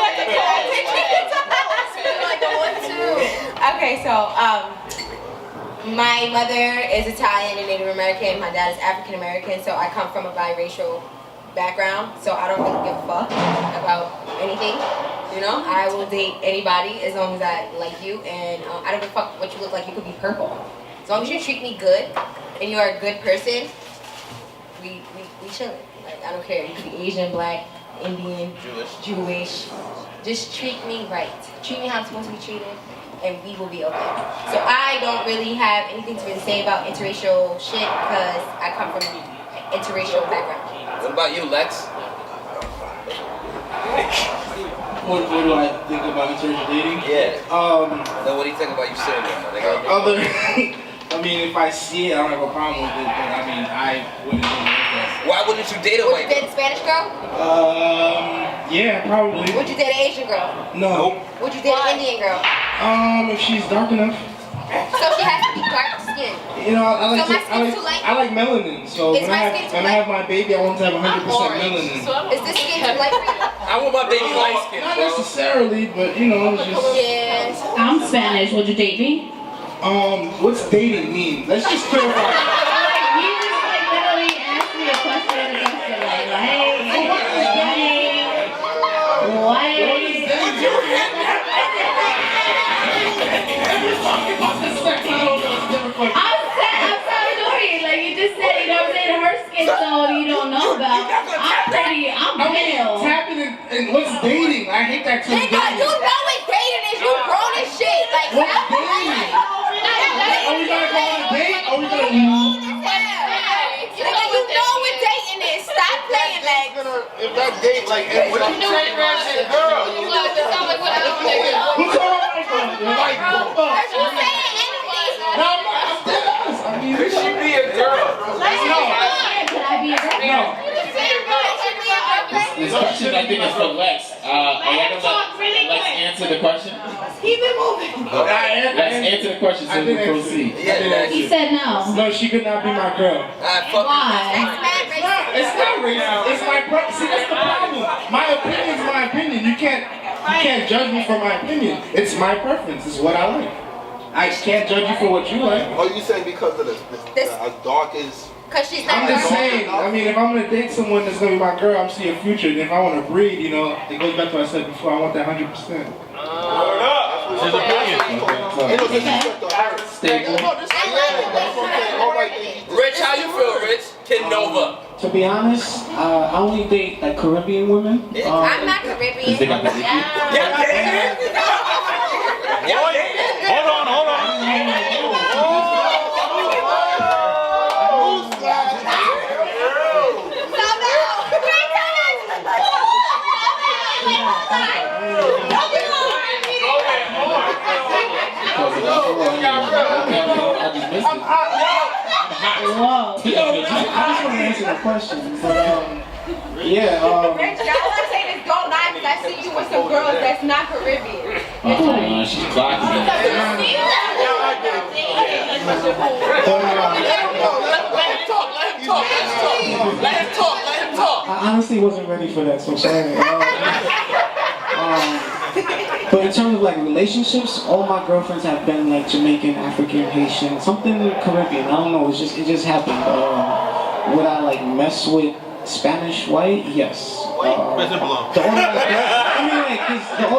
Okay, so my mother is Italian and Native American. My dad is African American, so I come from a biracial background. So I don't really give a fuck about anything. You know, I will date anybody as long as I like you, and I don't give a fuck what you look like. You could be purple. As long as you treat me good and you are a good person, we chillin'. Like, I don't care. You could be Asian, Black, Indian, Jewish. Just treat me right. Treat me how I'm supposed to be treated, and we will be okay. So I don't really have anything to really say about interracial shit because I come from an interracial background. What about you, Lex? What do I think about interracial dating? Yeah. Then what do you think about you sitting there? Other, I mean, if I see it, I don't have a problem with it, but I mean, I wouldn't do it. Why wouldn't you date a white girl? Would you date a Spanish girl? Yeah, probably. Would you date an Asian girl? No. Would you date an Indian girl? If she's dark enough. So she has to be dark skinned. You know, I like So my skin's too light? I like melanin, so Is when my skin too I have my baby, I want to have 100% melanin. Is this skin too light for you? I want my baby light skin, Not necessarily, but you know, it's just. Yes. I'm Spanish. Would you date me? What's dating mean? Let's just clarify. You just like literally asked me a question and a question, I'm sorry, like you just said, you know what I'm saying? Her skin tone you don't know about. I'm pale. Tapping and what's dating? I hate that term. Nigga, you know what dating is. You grown as shit. Like, what's dating? Are we gonna go on a date? Are we gonna? Nigga, you know what dating is. Stop playing, like. If that date, like, what you say, girl? You sound like what I don't think. Who called my girl? Like, Cause you saying anything. No, I'm dead honest. I mean, Could she be a girl? Could I be a girl? This question I think is for Lex. Are y'all gonna let Lex answer the question? Keep it moving. Let's answer the question so we can proceed. He said no. No, she could not be my girl. Why? It's not racist. It's my preference. See, that's the problem. My opinion is my opinion. You can't judge me for my opinion. It's my preference. It's what I like. I can't judge you for what you like. Oh, you saying because of as dark as? Cause she's not. I'm just saying. I mean, if I'm gonna date someone that's gonna be my girl, I'm seeing a future. And if I want to breed, you know, it goes back to what I said before. I want that 100%. Rich, how you feel, Rich? Kid Nova. To be honest, I only date like Caribbean women. I'm not Caribbean. Hold on. Whoa. I just want to answer the question, but yeah. Rich, all I'm saying is don't lie because I see you with some girls that's not Caribbean. She's blocking Let him talk. I honestly wasn't ready for that, so sorry. But in terms of like relationships, all my girlfriends have been like Jamaican, African, Haitian, something Caribbean. I don't know. It just happened. Would I like mess with Spanish white, yes. The older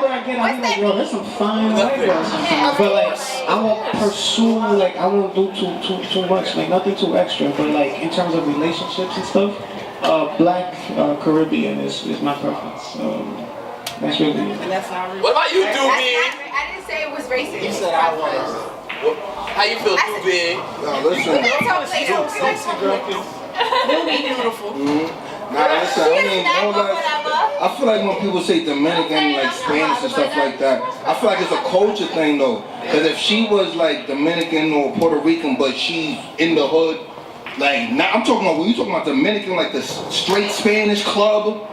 I get, I mean, like, yo, there's some fine white girls sometimes. But like, I won't pursue, like, I won't do too much, like, nothing too extra. But like, in terms of relationships and stuff, Black Caribbean is my preference. That's really it. What about you, Doobie? I didn't say it was racist. You said I was. How you feel, Doobie? Listen. We can talk later. You'll be beautiful. Nah, listen, I mean, all that, I feel like when people say Dominican, like Spanish and stuff like that, I feel like it's a culture thing though. Because if she was like Dominican or Puerto Rican, but she's in the hood, like, now I'm talking about, when you talking about Dominican, like the straight Spanish club,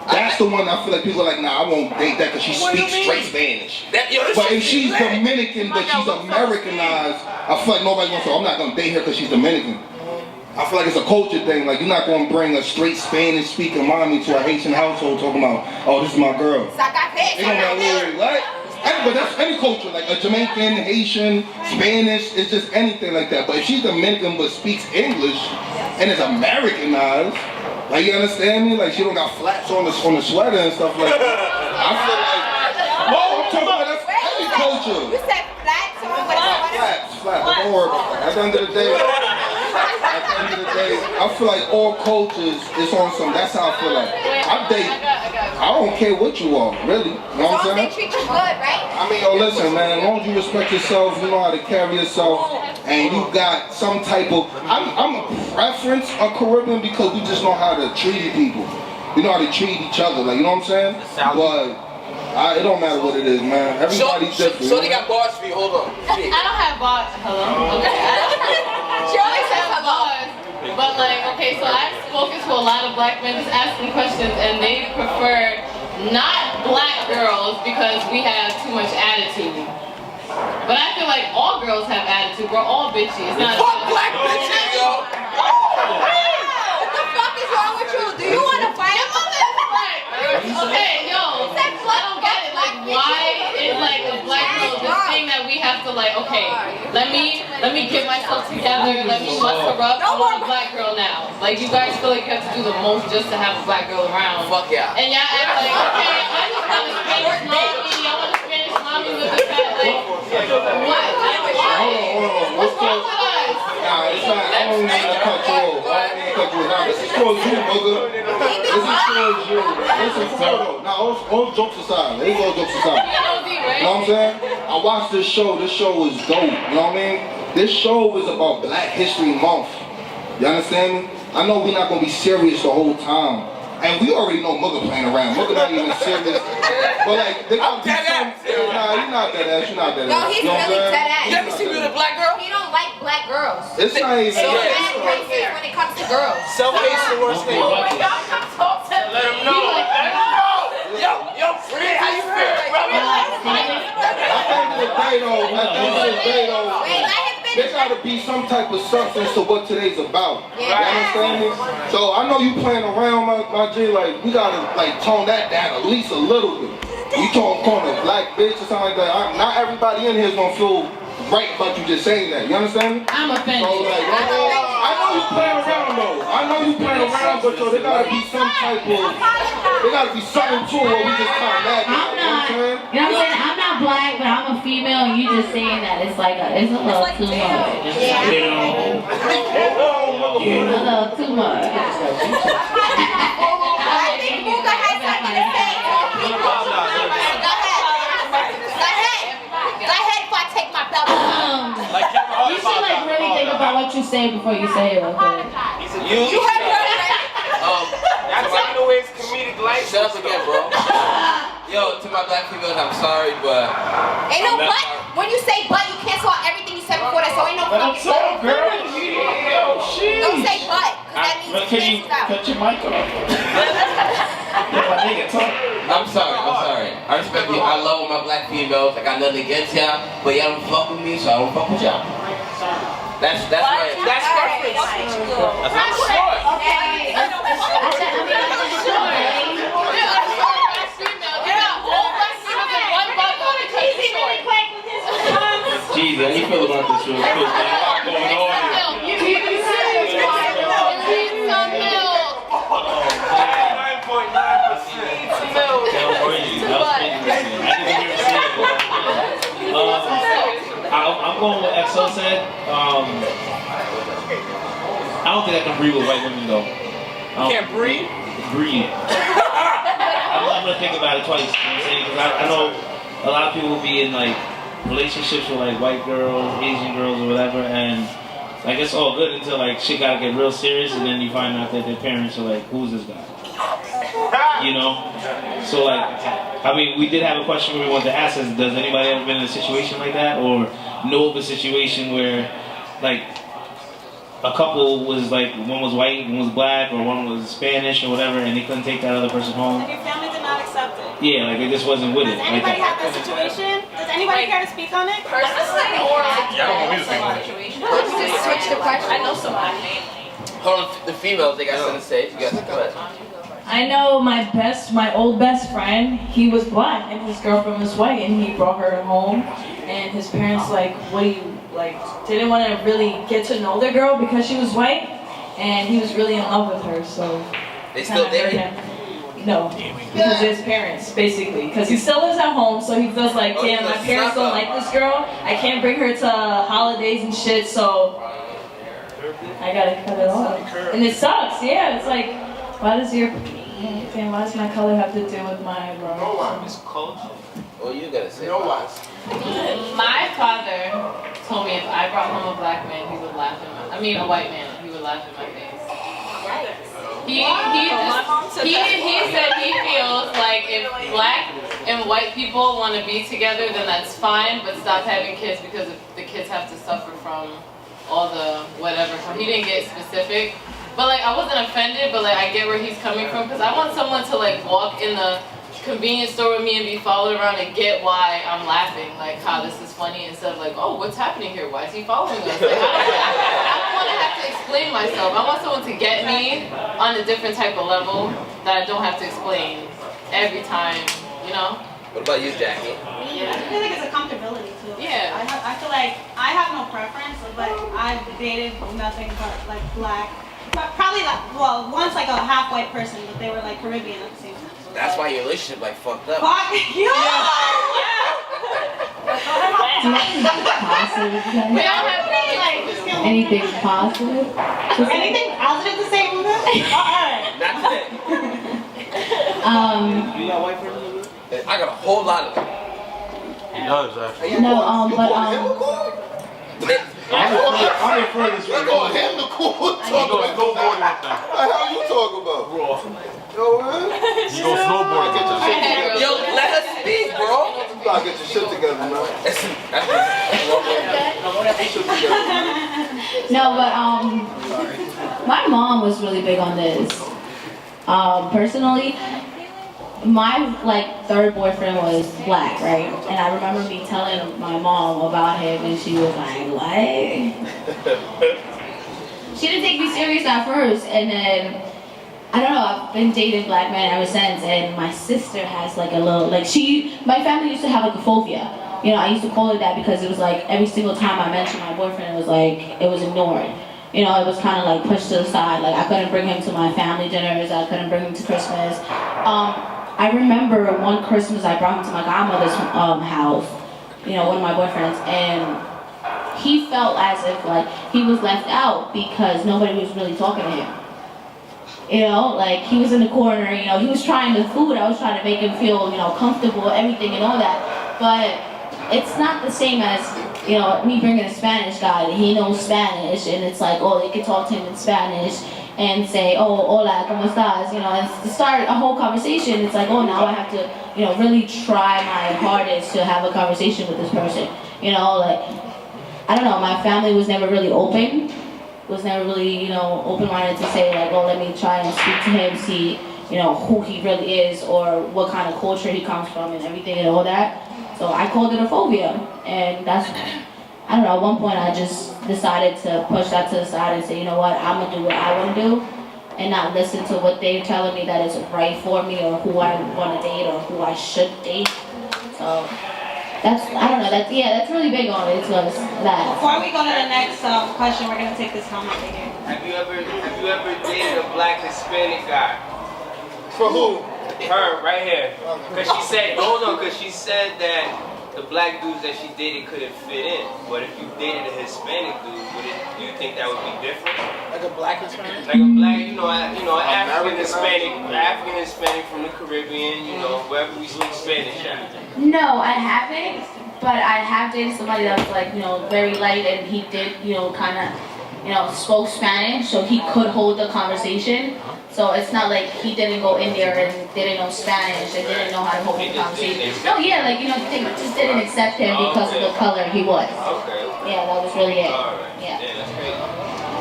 that's the one I feel like people are like, nah, I won't date that because she speaks straight Spanish. But if she's Dominican, but she's Americanized, I feel like nobody wants to, I'm not going to date her because she's Dominican. I feel like it's a culture thing. Like, you're not going to bring a straight Spanish-speaking mommy to a Haitian household talking about, oh, this is my girl. They're going to be like, what? But that's any culture, like a Jamaican, Haitian, Spanish, it's just anything like that. But if she's Dominican but speaks English and is Americanized, like, you understand me? Like, she don't got flaps on the sweater and stuff like that. I feel like, I'm talking about that's any culture. You said flats on what? Flaps. Don't worry about that. At the end of the day, I feel like all cultures is on some, that's how I feel like. I don't care what you are, really. You know what I'm saying? They treat you good, right? I mean, yo, listen, man, as long as you respect yourself, you know how to carry yourself, and you got some type of, I'm a preference of Caribbean because we just know how to treat people. We know how to treat each other, like, you know what I'm saying? But it don't matter what it is, man. Everybody's different. So they got bars for you, hold on. I don't have bars. Hello? Okay. She always says bars. But like, okay, so I've spoken to a lot of black men just asking questions, and they prefer not black girls because we have too much attitude. But I feel like all girls have attitude. We're all bitchy. It's not fuck black bitches, yo! What the fuck is wrong with you? Do you want to fight? Okay, yo, I don't get it. Like, why is like a black girl this thing that we have to like? Okay, let me get myself together. Let me bust her up. I want a black girl now. Like, you guys feel like you have to do the most just to have a black girl around. Fuck yeah. And y'all act like, okay, I just want a Spanish mommy. I want a Spanish mommy with a fat like. What? What's wrong with us? Nah, it's not. I don't mean to cut you off. I don't mean to cut you off. Nah, this is towards you, Mooga. This is towards you. Listen, for real. Now, all jokes aside. Let's all jokes aside. You know what I'm saying? I watched this show. This show was dope. You know what I mean? This show was about Black History Month. You understand me? I know we're not going to be serious the whole time. And we already know Mooga playing around. Mooga not even serious. But like, they got to be some... Nah, you're not that ass. You're not that ass. No, he's really dead ass. You ever see me with a black girl? He don't like black girls. It's not even... So bad racist when it comes to girls. Self-hate's the worst thing. Let him know. Yo, Fred, how you feel, brother? At the end of the day, though, there gotta be some type of substance to what today's about. You understand me? So I know you playing around, my G. Like, we gotta like tone that down at least a little bit. You calling a black bitch or something like that. Not everybody in here is gonna feel right about you just saying that. You understand me? I'm offended. So, like, I know you playing around though. I know you playing around, but yo, there gotta be some type of, there gotta be something to it where we just come back. You know what I'm saying? I'm not black, but I'm a female, and you just saying that it's like it's a little too much. A little too much. I think Mooga has something to say to the people. Go ahead before I take my belt off. You should like really think about what you say before you say it. Okay? You heard her, right? That's taking away his comedic life. Shut up again, bro. Yo, to my black females, I'm sorry, but... Ain't no but. When you say but, you cancel out everything you said before that, so ain't no fucking but. Don't say but, because that means you cancel out. Cut your mic off. I'm sorry. I respect you. I love all my black females. I got nothing against y'all, but y'all don't fuck with me, so I don't fuck with y'all. That's right. That's perfect. That's not short. Okay. Jeez, how you feel about this real quick? There's a lot going on here. I'm going with XO said. I don't think I can breathe with white women though. You can't breathe? Breathe. I'm gonna think about it twice. You know what I'm saying? Because I know a lot of people will be in like relationships with like white girls, Asian girls, or whatever, and like it's all good until like shit gotta get real serious, and then you find out that their parents are like, who's this guy? You know? So like, I mean, we did have a question we wanted to ask: is does anybody ever been in a situation like that, or know of a situation where like a couple was like, one was white, one was black, or one was Spanish or whatever, and they couldn't take that other person home? And your family did not accept it. Yeah, like they just wasn't with it. Does anybody have that situation? Does anybody care to speak on it? Personally, or like situation? Just switch the question. I know somebody. Hold on, the females, they got something to say. You got to go ahead. I know my old best friend, he was black and his girlfriend was white, and he brought her home, and his parents like, what do you, like, didn't want to really get to know the girl because she was white, and he was really in love with her, so. They still dating? No, because of his parents, basically. Because he still lives at home, so he feels like, damn, my parents don't like this girl, I can't bring her to holidays and shit, so I gotta cut it off. And it sucks, yeah, it's like, why does my color have to do with my race? It's culture. Well, you gotta say. My father told me if I brought home a black man, he would laugh in my, a white man, he would laugh in my face. He said he feels like if black and white people want to be together, then that's fine, but stop having kids because the kids have to suffer from all the whatever. He didn't get specific. But like, I wasn't offended, but like, I get where he's coming from, because I want someone to like walk in the convenience store with me and be followed around and get why I'm laughing, like how this is funny, instead of like, oh, what's happening here? Why is he following us? Like, I don't want to have to explain myself. I want someone to get me on a different type of level that I don't have to explain every time, you know? What about you, Jackie? Yeah, I feel like it's a comfortability too. Yeah. I feel like I have no preference, but I've dated nothing but like black. Probably like, well, once like a half white person, but they were like Caribbean at the same time. So That's why your relationship like fucked up. Fuck you! We don't have anything positive? Anything positive to say with us? Alright. Not today. You got white person? I got a whole lot of them. He does, actually. No, but I'm in furthest. You call him the cool talking about? What the hell you talking about? Yo, man. You go snowboard. Get your shit together. Yo, let us speak, bro. You gotta get your shit together, man. no, but my mom was really big on this. Personally, my like third boyfriend was black, right? And I remember me telling my mom about him, and she was like, "What?" She didn't take me serious at first, and then I don't know. I've been dating black men ever since, and my sister has like a little like my family used to have like a phobia. You know, I used to call it that because it was like every single time I mentioned my boyfriend, it was like it was ignored. You know, it was kind of like pushed to the side. Like I couldn't bring him to my family dinners. I couldn't bring him to Christmas. I remember one Christmas I brought him to my godmother's house, you know, one of my boyfriends, and he felt as if like he was left out because nobody was really talking to him. You know, like he was in the corner, you know, he was trying the food, I was trying to make him feel, you know, comfortable, everything and all that, but it's not the same as, you know, me bringing a Spanish guy, and he knows Spanish, and it's like, oh, they can talk to him in Spanish, and say, oh, hola, ¿cómo estás? You know, and to start a whole conversation, it's like, oh, now I have to, you know, really try my hardest to have a conversation with this person. You know, like, I don't know, my family was never really open, was never really, you know, open-minded to say, like, oh, let me try and speak to him, see, you know, who he really is, or what kind of culture he comes from, and everything and all that. So I called it a phobia, and that's, I don't know, at one point I just decided to push that to the side and say, you know what, I'm gonna do what I wanna do and not listen to what they're telling me that is right for me or who I wanna date or who I should date. So that's, I don't know, that's really big on it, was that. Before we go to the next question, we're gonna take this comment right here. Have you ever dated a black Hispanic guy? For who? Her, right here. Cause she said, hold on, cause she said that the black dudes that she dated couldn't fit in. But if you dated a Hispanic dude, do you think that would be different? Like a black Hispanic? Like a black, African Hispanic from the Caribbean, wherever we speak Spanish at. No, I haven't, but I have dated somebody that was like, very light, and he did, kind of, spoke Spanish, so he could hold the conversation. So it's not like he didn't go in there and didn't know Spanish and didn't know how to hold the conversation. No, yeah, they just didn't accept him because of the color he was. Yeah, that was really it. Yeah.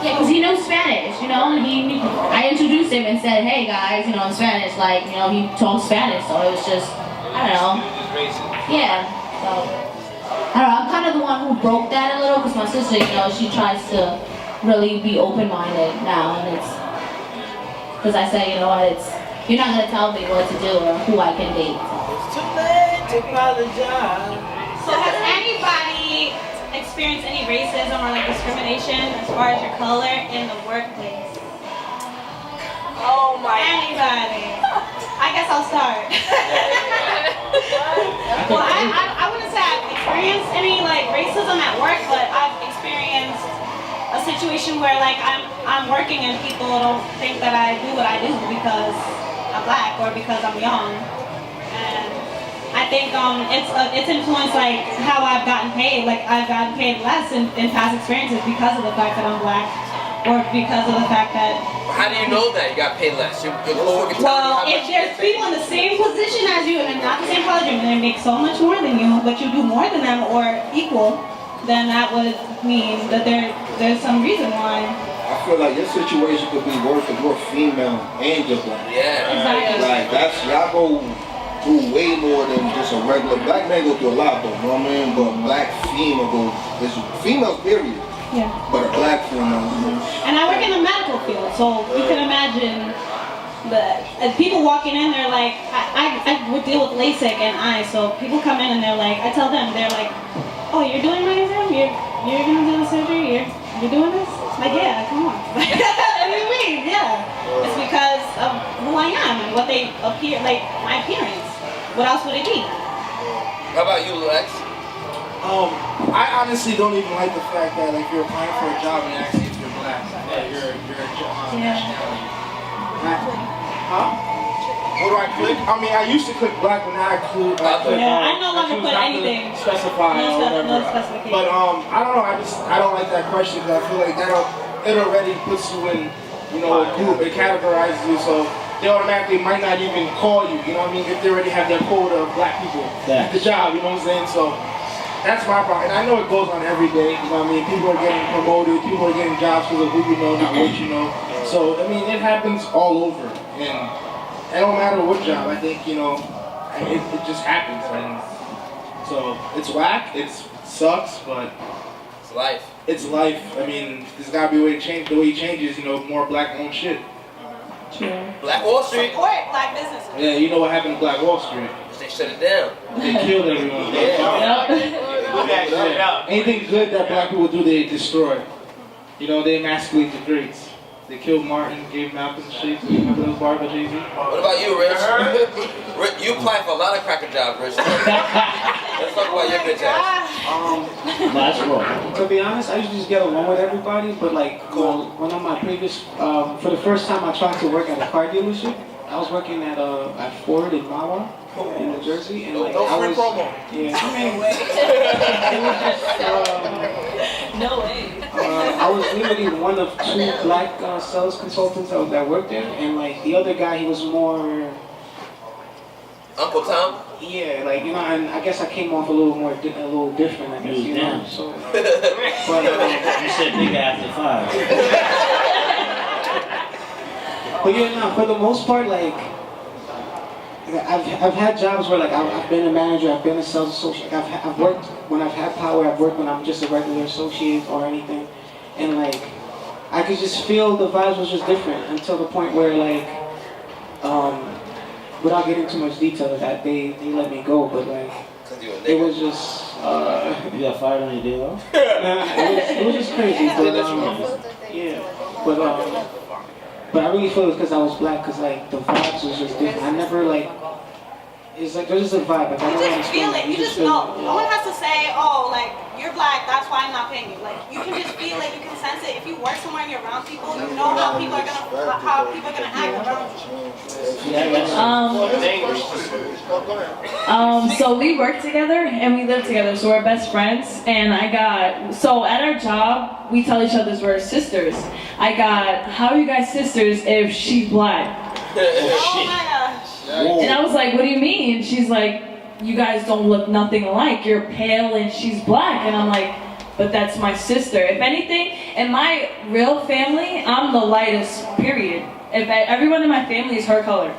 Yeah, because he knew Spanish, and I introduced him and said, hey guys, in Spanish, like, he talks Spanish, so it was just, I don't know. Yeah, so, I don't know, I'm kind of the one who broke that a little, because my sister, she tries to really be open-minded now, and it's, because I say, you're not going to tell me what to do or who I can date. It's too late to apologize. So has anybody experienced any racism or discrimination as far as your color in the workplace? Oh my. Anybody? I guess I'll start. Well, I wouldn't say I've experienced any racism at work, but I've experienced a situation where I'm working and people don't think that I do what I do because I'm black or because I'm young. And I think it's influenced how I've gotten paid. I've gotten paid less in past experiences because of the fact that I'm black or because of the fact that. How do you know that you got paid less? Well, if there's people in the same position as you and they're not the same college and they make so much more than you, but you do more than them or equal, then that would mean that there's some reason why. I feel like your situation could be worse if you're female and you're black. Yeah. Exactly. Y'all go through way more than just a regular black man go through a lot though, you know what I mean? But black female it's females period. Yeah. But a black female. And I work in the medical field, so you can imagine people walking in, they're like, I would deal with LASIK and eyes, so people come in and they're like, I tell them, they're like, oh, you're doing my exam? You're gonna do the surgery? You're doing this? Like, yeah, come on. What do you mean? Yeah. It's because of who I am and what they appear, my appearance. What else would it be? How about you, Lex? I honestly don't even like the fact that you're applying for a job and asking if you're black. You're nationality. Huh? What do I click? I mean, I used to click black, but now I click. I no longer put anything. Specify or whatever. But I don't know. I don't like that question because I feel like it already puts you in, a group. It categorizes you, so they automatically might not even call you. You know what I mean? If they already have their quota of black people at the job. You know what I'm saying? So that's my problem. And I know it goes on every day. You know what I mean? People are getting promoted. People are getting jobs because of who you know, not what you know. So I mean, it happens all over. And it don't matter what job, I think, it just happens. And so it's whack, it sucks, but it's life. It's life. I mean, there's gotta be a way to change. The way it changes, more black-owned shit. True. Black Wall Street. Support black businesses. Yeah, you know what happened to Black Wall Street? They shut it down. They killed everyone. Anything good that black people do, they destroy. They emasculate the greats. They killed Martin, gave Malcolm shit. Remember those bars by Jay-Z? What about you, Rich? You applied for a lot of cracker jobs, Rich. Let's talk about your bitch ass. That's wrong. To be honest, I usually just get along with everybody, but one of my previous, for the first time I tried to work at a car dealership. I was working at Ford in Mooga, in New Jersey, and I was, promo. Yeah, I mean, it was just, no way. I was literally one of two black sales consultants that worked there, and the other guy, he was more Uncle Tom. Yeah, and I guess I came off a little different, I guess, So, but you said nigga after 5. But yeah, for the most part, I've had jobs where I've been a manager, I've been a sales associate, I've worked when I've had power, I've worked when I'm just a regular associate or anything, and I could just feel the vibes was just different until the point where without getting too much detail, that they let me go, but it was just you got fired on your day off? It was just crazy, but I really feel it's because I was black, because the vibes was just different. I never It's like there's just a vibe. Like, I You don't just feel it. You just know. No one has to say, oh, like, you're black, that's why I'm not paying you. Like, you can just feel it, you can sense it. If you work somewhere and you're around people, you know how people are gonna act around you. So we work together and we live together, so we're best friends. And so at our job, we tell each other we're sisters. How are you guys sisters if she's black? Oh my gosh. And I was like, what do you mean? She's like, you guys don't look nothing alike. You're pale and she's black. And I'm like, but that's my sister. If anything, in my real family, I'm the lightest, period. Everyone in my family is her color.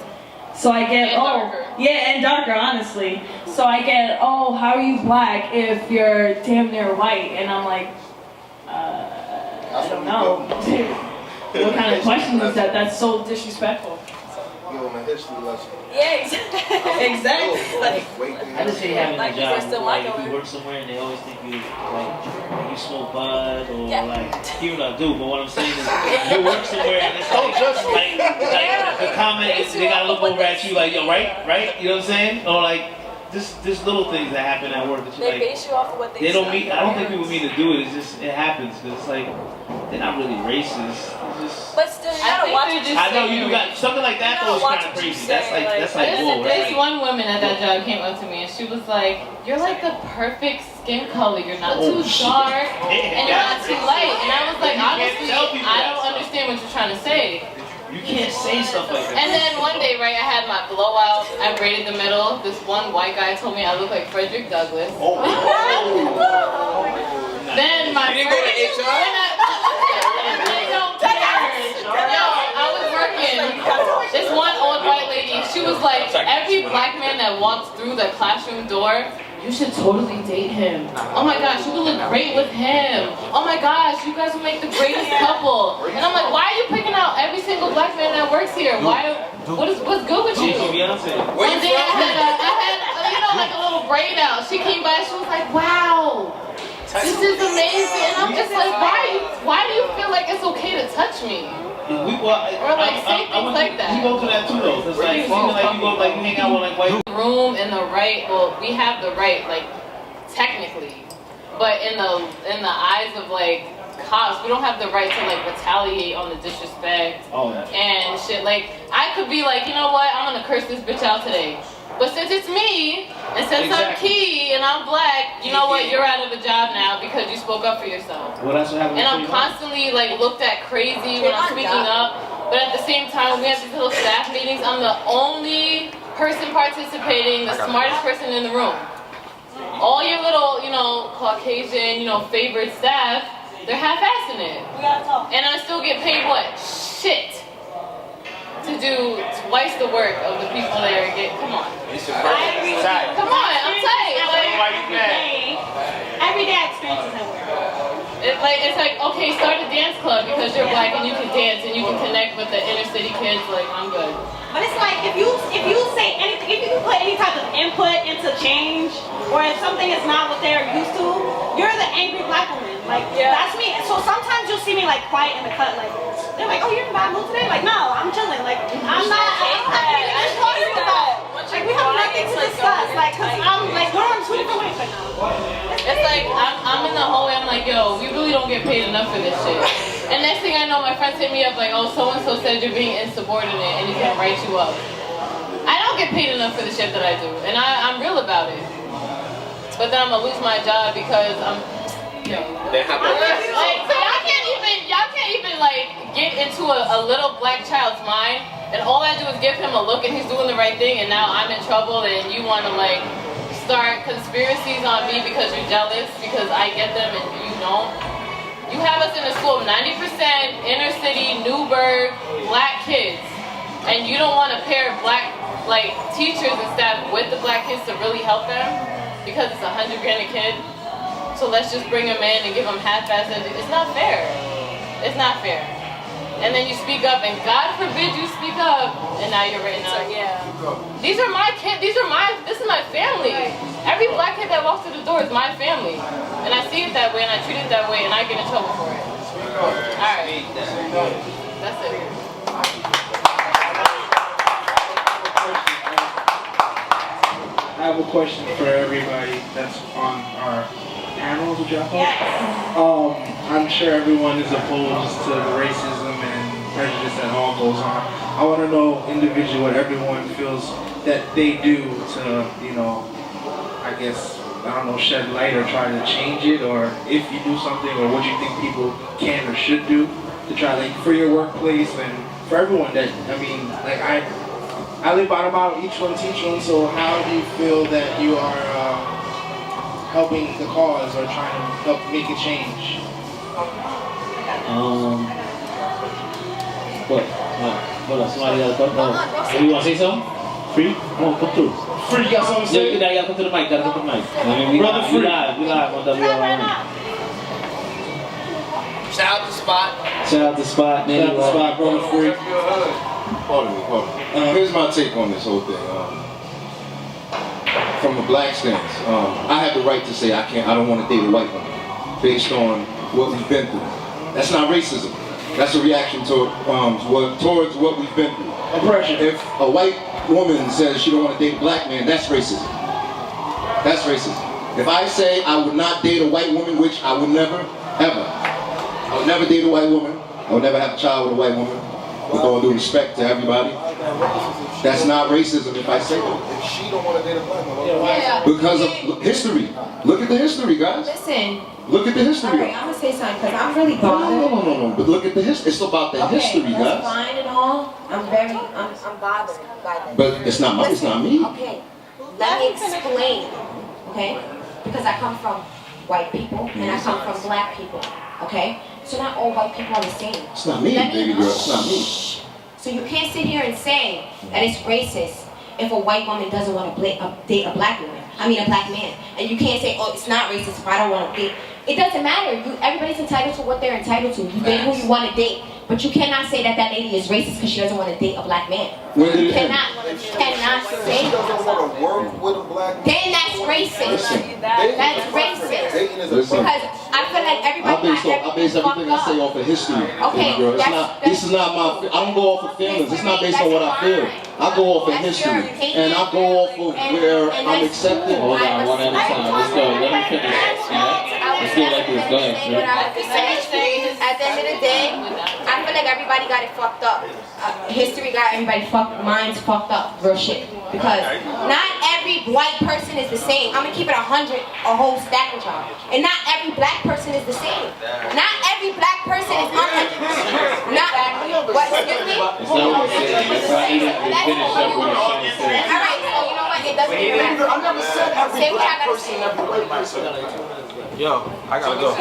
So I get, and darker, honestly. So I get, how are you black if you're damn near white? And I'm like, I don't know. What kind of question is that? That's so disrespectful. Give them a history lesson. Yeah, exactly. I just hate having a job like if you work somewhere and they always think you like you smoke bud or like even though I do, but what I'm saying is you work somewhere and it's like the comment is they gotta look over at you like yo right you know what I'm saying, or like just little things that happen at work that you they base you off of what they don't mean. I don't think people mean to do it. It's just it happens because it's like they're not really racist. But still, you gotta watch what you say. I know you got something like that though is kind of crazy. That's like whoa. There's one woman at that job came up to me and she was like, "You're like the perfect skin color. You're not too dark and you're not too light." And I was like, honestly, I don't understand what you're trying to say. You can't say stuff like that. And then one day, right, I had my blowout. I braided the middle. This one white guy told me I look like Frederick Douglass. Then my you didn't go to HR? I was working. This one old white lady, she was like, every black man that walks through the classroom door, you should totally date him. Oh my gosh, you would look great with him. Oh my gosh, you guys would make the greatest couple. And I'm like, why are you picking out every single black man that works here? What's good with you? One day I had like a little braid out. She came by, she was like, wow, this is amazing. And I'm just like, why do you feel like it's okay to touch me? Or like say things like that. You go to that too though. It's like you go like you hang out with like white room and the right. Well, we have the right, like technically, but in the eyes of like cops, we don't have the right to like retaliate on the disrespect and shit. Like I could be like, you know what? I'm gonna curse this bitch out today. But since it's me, and since I'm key and I'm black, you know what? You're out of a job now because you spoke up for yourself. Well, that's what happened. And I'm constantly like looked at crazy when I'm speaking up. But at the same time, we have these little staff meetings. I'm the only person participating, the smartest person in the room. All your little, Caucasian, favorite staff, they're half-assing it. We gotta talk. And I still get paid what? Shit. To do twice the work of the people there. Come on. Come on, I'm tight. Every day experiences at work. It's like, okay, start a dance club because you're black and you can dance and you can connect with the inner city kids. Like, I'm good. But it's like if you say anything, if you put any type of input into change, or if something is not what they're used to, you're the angry black woman. Like that's me. So sometimes you'll see me like quiet in the cut, like they're like, "Oh, you're in a bad mood today?" Like, no, I'm chilling. Like I'm not. I don't have anything to talk about. Like we have nothing to discuss. Like, cause I'm like we're on 2 different ways right now. It's like I'm in the hallway. I'm like, yo, we really don't get paid enough for this shit. And next thing I know, my friends hit me up like, oh, so and so said you're being insubordinate and he's gonna write you up. I don't get paid enough for the shit that I do, and I'm real about it. But then I'm gonna lose my job because I'm. Y'all can't even like get into a little black child's mind, and all I do is give him a look and he's doing the right thing, and now I'm in trouble, and you want to like start conspiracies on me because you're jealous because I get them and you don't. You have us in a school of 90% inner city, Newburgh, black kids, and you don't want to pair black like teachers and staff with the black kids to really help them because it's $100 grand a kid. So let's just bring them in and give them half-assed education. It's not fair. It's not fair. And then you speak up, and God forbid you speak up, and now you're written up. These are my kids. This is my family. Every black kid that walks through the door is my family. And I see it that way, and I treat it that way, and I get in trouble for it. All right. That's it. have a question for everybody that's on our panel, would you call it? I'm sure everyone is opposed to the racism and prejudice that all goes on. I want to know individually what everyone feels that they do to, you know, I guess, I don't know, shed light or try to change it, or if you do something, or what you think people can or should do to try, like, for your workplace and for everyone that, I mean, like, I live by the motto, each one teach one, so how do you feel that you are helping the cause or trying to help make a change? What else? Somebody got a question? You want to say something? Free? Come on, come through. Free, you got something to say? You gotta come to the mic, gotta come to the mic. I mean, we live on Wlrn. Shout out to Spot. Shout out to Spot, man. Shout out to Spot, brother Free. Pardon me. Here's my take on this whole thing. From a black stance, I have the right to say I don't want to date a white woman based on what we've been through. That's not racism. That's a reaction towards what we've been through. Oppression. If a white woman says she don't want to date a black man, that's racism. That's racism. If I say I would not date a white woman, which I would never, ever, I would never date a white woman, I would never have a child with a white woman, with all due respect to everybody, that's not racism if I say that. If she don't want to date a black woman, because of history. Look at the history, guys. Listen. Look at the history. Alright, I'm gonna say something because I'm really bothered. No. But look at the history. It's about the history, that's guys. fine and all. I'm bothered by that. But it's not me. It's not me. Okay, let me explain. Okay, because I come from white people and I come from black people. Okay, so not all white people are the same. It's not me, baby girl. It's not me. So you can't sit here and say that it's racist if a white woman doesn't want to date a black woman. I mean a black man. And you can't say, oh, it's not racist if I don't want to date. It doesn't matter. Everybody's entitled to what they're entitled to. You date who you want to date. But you cannot say that that lady is racist because she doesn't want to date a black man. You cannot say that. she doesn't want to work with a black man. Then that's racist. That's racist. Listen. Because I feel like everybody I base everything I say off of history. Okay, baby girl. This is not my. I don't go off of feelings. It's not based on what I feel. I go off of history, and I go off of where I'm accepted. Hold on, one at a time. Let's go. Let me finish. Let's do it like this. Go ahead. At the end of the day, I feel like everybody got it fucked up. History got everybody minds fucked up. Real shit. Because not every white person is the same. I'm gonna keep it 100, a whole stack with y'all. And not every black person is the same. Not every black person is uneducated. Not what? Excuse me? Alright, so you know what? It doesn't even matter. I never said every Say what I black gotta person, say. every white person. Yo, I gotta go.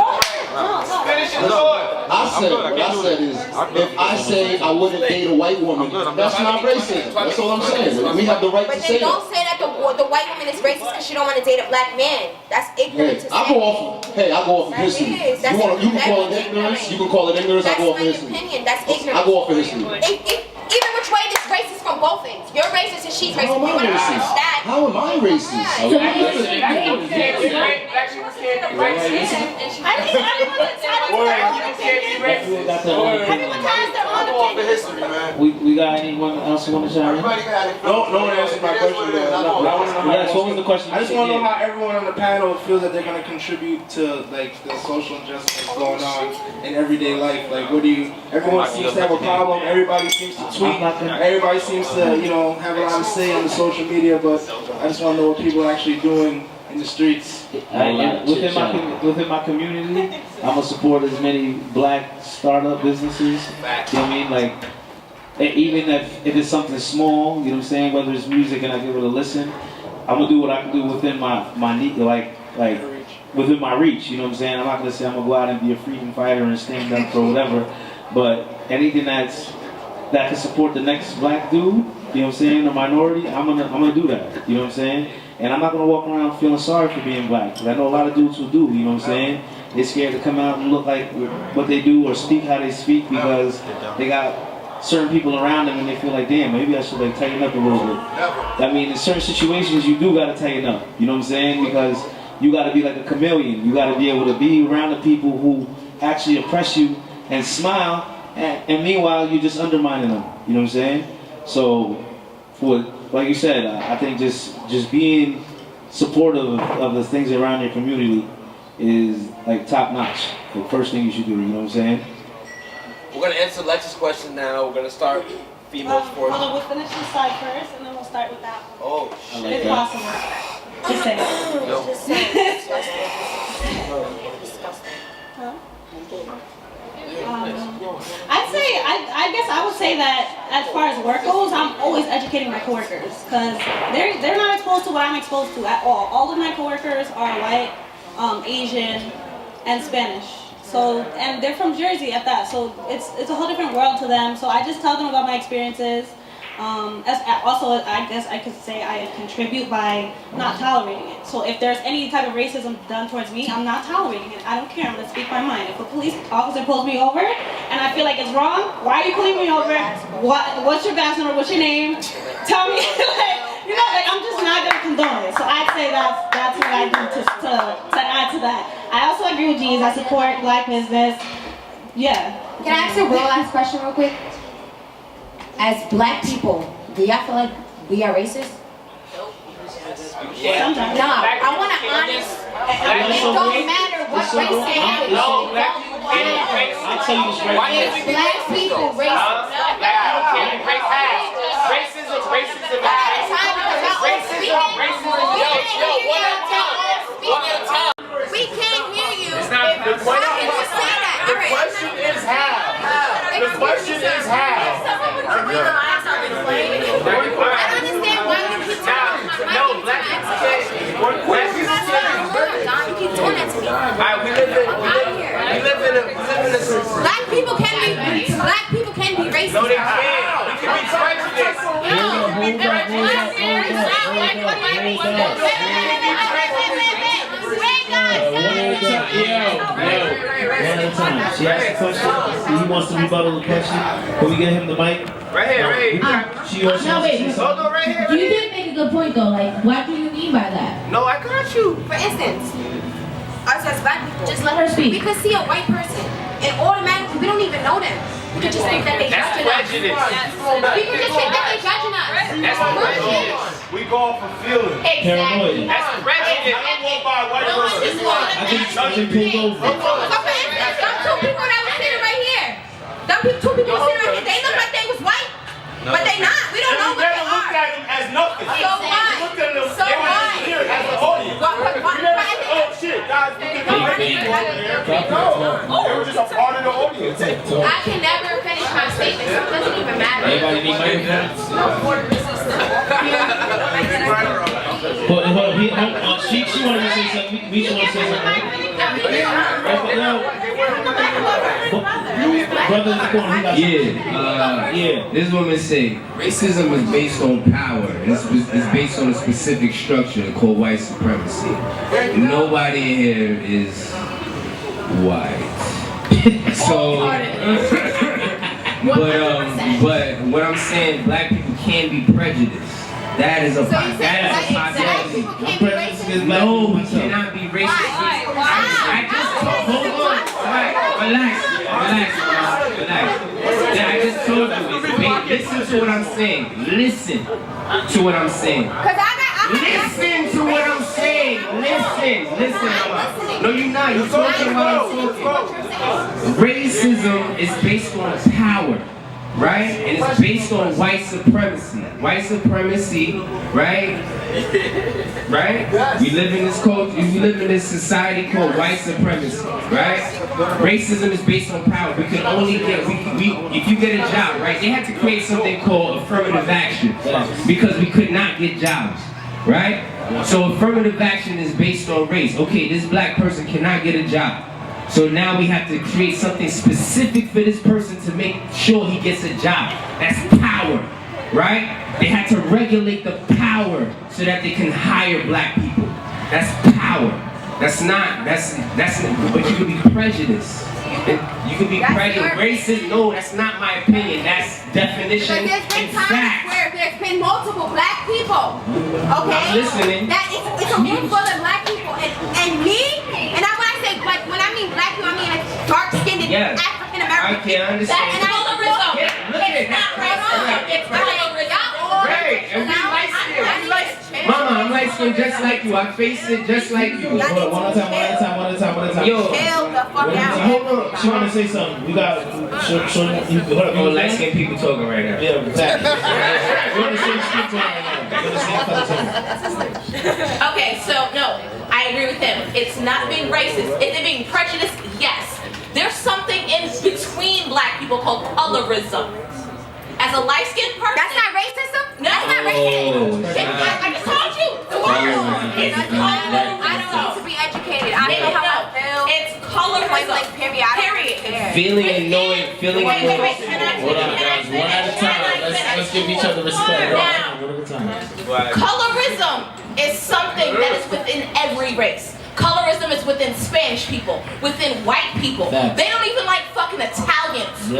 Finish your thought. What I said is, if I say I wouldn't date a white woman, that's not racism. That's all I'm saying. We have the right to But say then don't that. say that the white woman is racist because she don't want to date a black man. That's ignorant to say. I go off of history. is. You can call it ignorance. You can call it ignorance. I go off of history. Opinion. That's ignorant. I go off of history. Either which way, this racist from both ends. You're racist and she's racist. We want to finish that. How am I racist? Everyone has their own opinion. We got anyone else who want to chime in? No one answered my question. Yes, what was the question? I just want to know how everyone on the panel feels that they're going to contribute to like the social injustice that's going on in everyday life. Like, what do you? Everyone seems to have a problem. Everybody seems to tweet. Everybody seems to, have a lot to say on the social media. But I just want to know what people are actually doing in the streets. Within my community, I'm gonna support as many black startup businesses. You know what I mean? Like, even if it's something small, you know what I'm saying? Whether it's music and I give it a listen, I'm gonna do what I can do within my need, like within my reach. You know what I'm saying? I'm not gonna say I'm gonna go out and be a freedom fighter and stand up for whatever, but anything that can support the next black dude, you know what I'm saying, a minority, I'm gonna do that. You know what I'm saying? And I'm not gonna walk around feeling sorry for being black. Because I know a lot of dudes who do, you know what I'm saying? They're scared to come out and look like what they do or speak how they speak because they got certain people around them and they feel like, damn, maybe I should tighten up a little bit. I mean, in certain situations you do gotta tighten up, you know what I'm saying? Because you gotta be like a chameleon. You gotta be able to be around the people who actually oppress you and smile, and meanwhile you're just undermining them, you know what I'm saying? So, like you said, I think just being supportive of the things around your community is like top notch. The first thing you should do, you know what I'm saying? We're gonna answer Lex's question now. We're gonna start females first. Hold on, we'll finish this side first, and then we'll start with that one. Oh, shit. If possible. Just say it. No. Just say Huh? I guess I would say that as far as work goes, I'm always educating my coworkers because they're not exposed to what I'm exposed to at all. All of my coworkers are white, Asian, and Spanish. So, and they're from Jersey at that. So it's a whole different world to them. So I just tell them about my experiences. Also, I guess I could say I contribute by not tolerating it. So if there's any type of racism done towards me, I'm not tolerating it. I don't care. I'm gonna speak my mind. If a police officer pulls me over and I feel like it's wrong, why are you pulling me over? What's your badge number? What's your name? Tell me. I'm just not gonna condone it. So I'd say that's what I do to add to that. I also agree with G's. I support black business. Yeah. Can I ask a real last question real quick? As black people, do y'all feel like we are racist? Yeah. No, I want to honest. It don't matter what race they have. I'll tell you straight. Black people racist. Racism. We can't hear you. The question is how. The question is how. I don't understand why you keep talking about No, black people can't. You keep doing that to me. We live in a system. Black people can be racist. No, they can't. We can be prejudiced. One at a time. She asked a question. He wants to rebuttal the question. Can we get him the mic? Right here. She also No, wait. Hold on, right here. You did make a good point though. Like, what do you mean by that? No, I got you. For instance, us as black people, Just let her speak. we could see a white person and automatically we don't even know them. We could just think that they That's judging us. prejudice. We could just think that they judging us. That's prejudice. We go off of feelings. Paranoid. That's prejudice. I don't walk by a white person. I think pulled over. So for instance, them two people that was sitting right here, two people sitting right here, they look like they was white, but they not. We don't know what they looked are. at them as nothing. So why? Looked at them. So They were why? just here as an audience. Oh shit, guys, look at the white people over there. They were just a part of the audience. I can never finish my statement, so it doesn't even matter. Everybody need microphones? She wanted to say something. We want to say something. Brother in the corner, he got Yeah. This woman say racism is based on power. It's based on a specific structure called white supremacy. Nobody here is white. So, but what I'm saying, black people can be prejudiced. That is a possibility. No, we cannot be racist. I just hold on. Relax. I just told you. Listen to what I'm saying. Listen to what I'm saying. Listen to what I'm saying. Listen, mama. No, you're not. You're talking while I'm talking. Racism is based on power. Right? And it's based on white supremacy. White supremacy, right? Right? We live in this culture, we live in this society called white supremacy, right? Racism is based on power. We can only get, if you get a job, right? They had to create something called affirmative action because we could not get jobs, right? So affirmative action is based on race. Okay, this black person cannot get a job. So now we have to create something specific for this person to make sure he gets a job. That's power, right? They had to regulate the power so that they can hire black people. That's power. But you can be prejudiced. You can be prejudiced. Racist, no, that's not my opinion. That's definition But there's been and times fact. where there's been multiple black people, okay? I'm listening. That it's a room full of black people, and me, and when I say like when I mean black people, I mean like dark-skinned African American. I can't understand. And I look at it. It's not right on. It's right. Right, and we light skin. Mama, I'm light skin just like you. I face it just like you. Hold on, one at a time. Yo. Chill the fuck out. Hold on. She want to say something. We got. Hold up. Oh, light skinned people talking right now. Yeah, exactly. We're on the same skin tone right now. We're on the same color tone. Okay, so no, I agree with him. It's not being racist. Is it being prejudiced? Yes. There's something in between black people called colorism. As a light-skinned person, That's not racism? no, that's not racist. I just told you. The word. It's colorism. I don't need to be educated. I don't know how I feel. It's colorism. Like, period. I don't care. Feeling and knowing, feeling and knowing. Hold on, guys. One at a time. Let's give each other respect. One at a time. Colorism is something that is within every race. Colorism is within Spanish people, within white people. They don't even like fucking Italians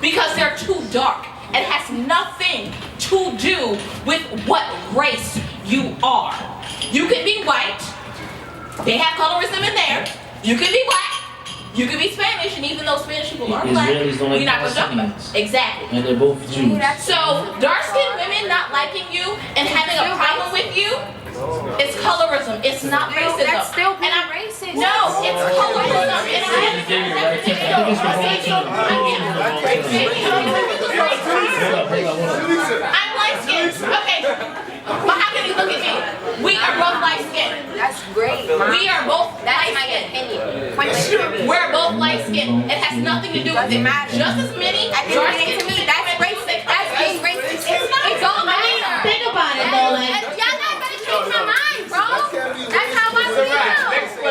because they're too dark. It has nothing to do with what race you are. You can be white. They have colorism in there. You can be black. You can be Spanish, and even though Spanish people are black, we're not going to talk about it. Exactly. And they're both Jews. So dark-skinned women not liking you and having a problem with you, it's colorism. It's not racism. That's still and I'm racist. No, it's colorism. And I'm light-skinned. Okay. Mahogany, look at me. We are both light-skinned. That's great. We are both light-skinned. We're both light-skinned. It has nothing to do with it. Just as many dark-skinned to me, that's racist. That's being racist. It's not. It don't matter. Think about it though, like. Y'all not gonna change my mind, bro. That's how I feel. That's it.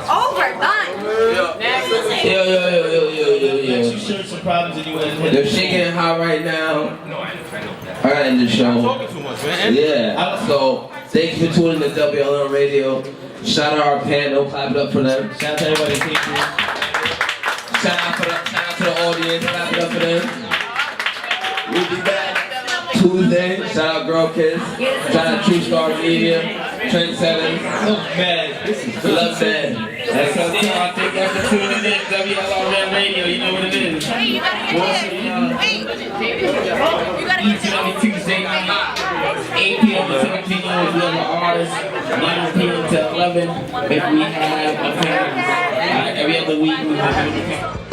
Over, done. Next, you showed some problems and you went. They're shaking hot right now. I gotta end the show. I'm talking too much, man. Yeah. So thank you for tuning in to Wlrn Radio. Shout out our panel. Clap it up for them. Shout out to everybody that came through. Shout out to the audience. Clap it up for them. We'll be back Tuesday. Shout out Girl Kids. Shout out True Star Media. Trendsetters. Look, man. We love man. That's our team. I think that's for tuning in. Wlrn Radio. You know what it is. Hey, you gotta get Tuesday night, 8 p.m. to 7 p.m. We have an artist. 9 p.m. to 11. If we have a every other week we have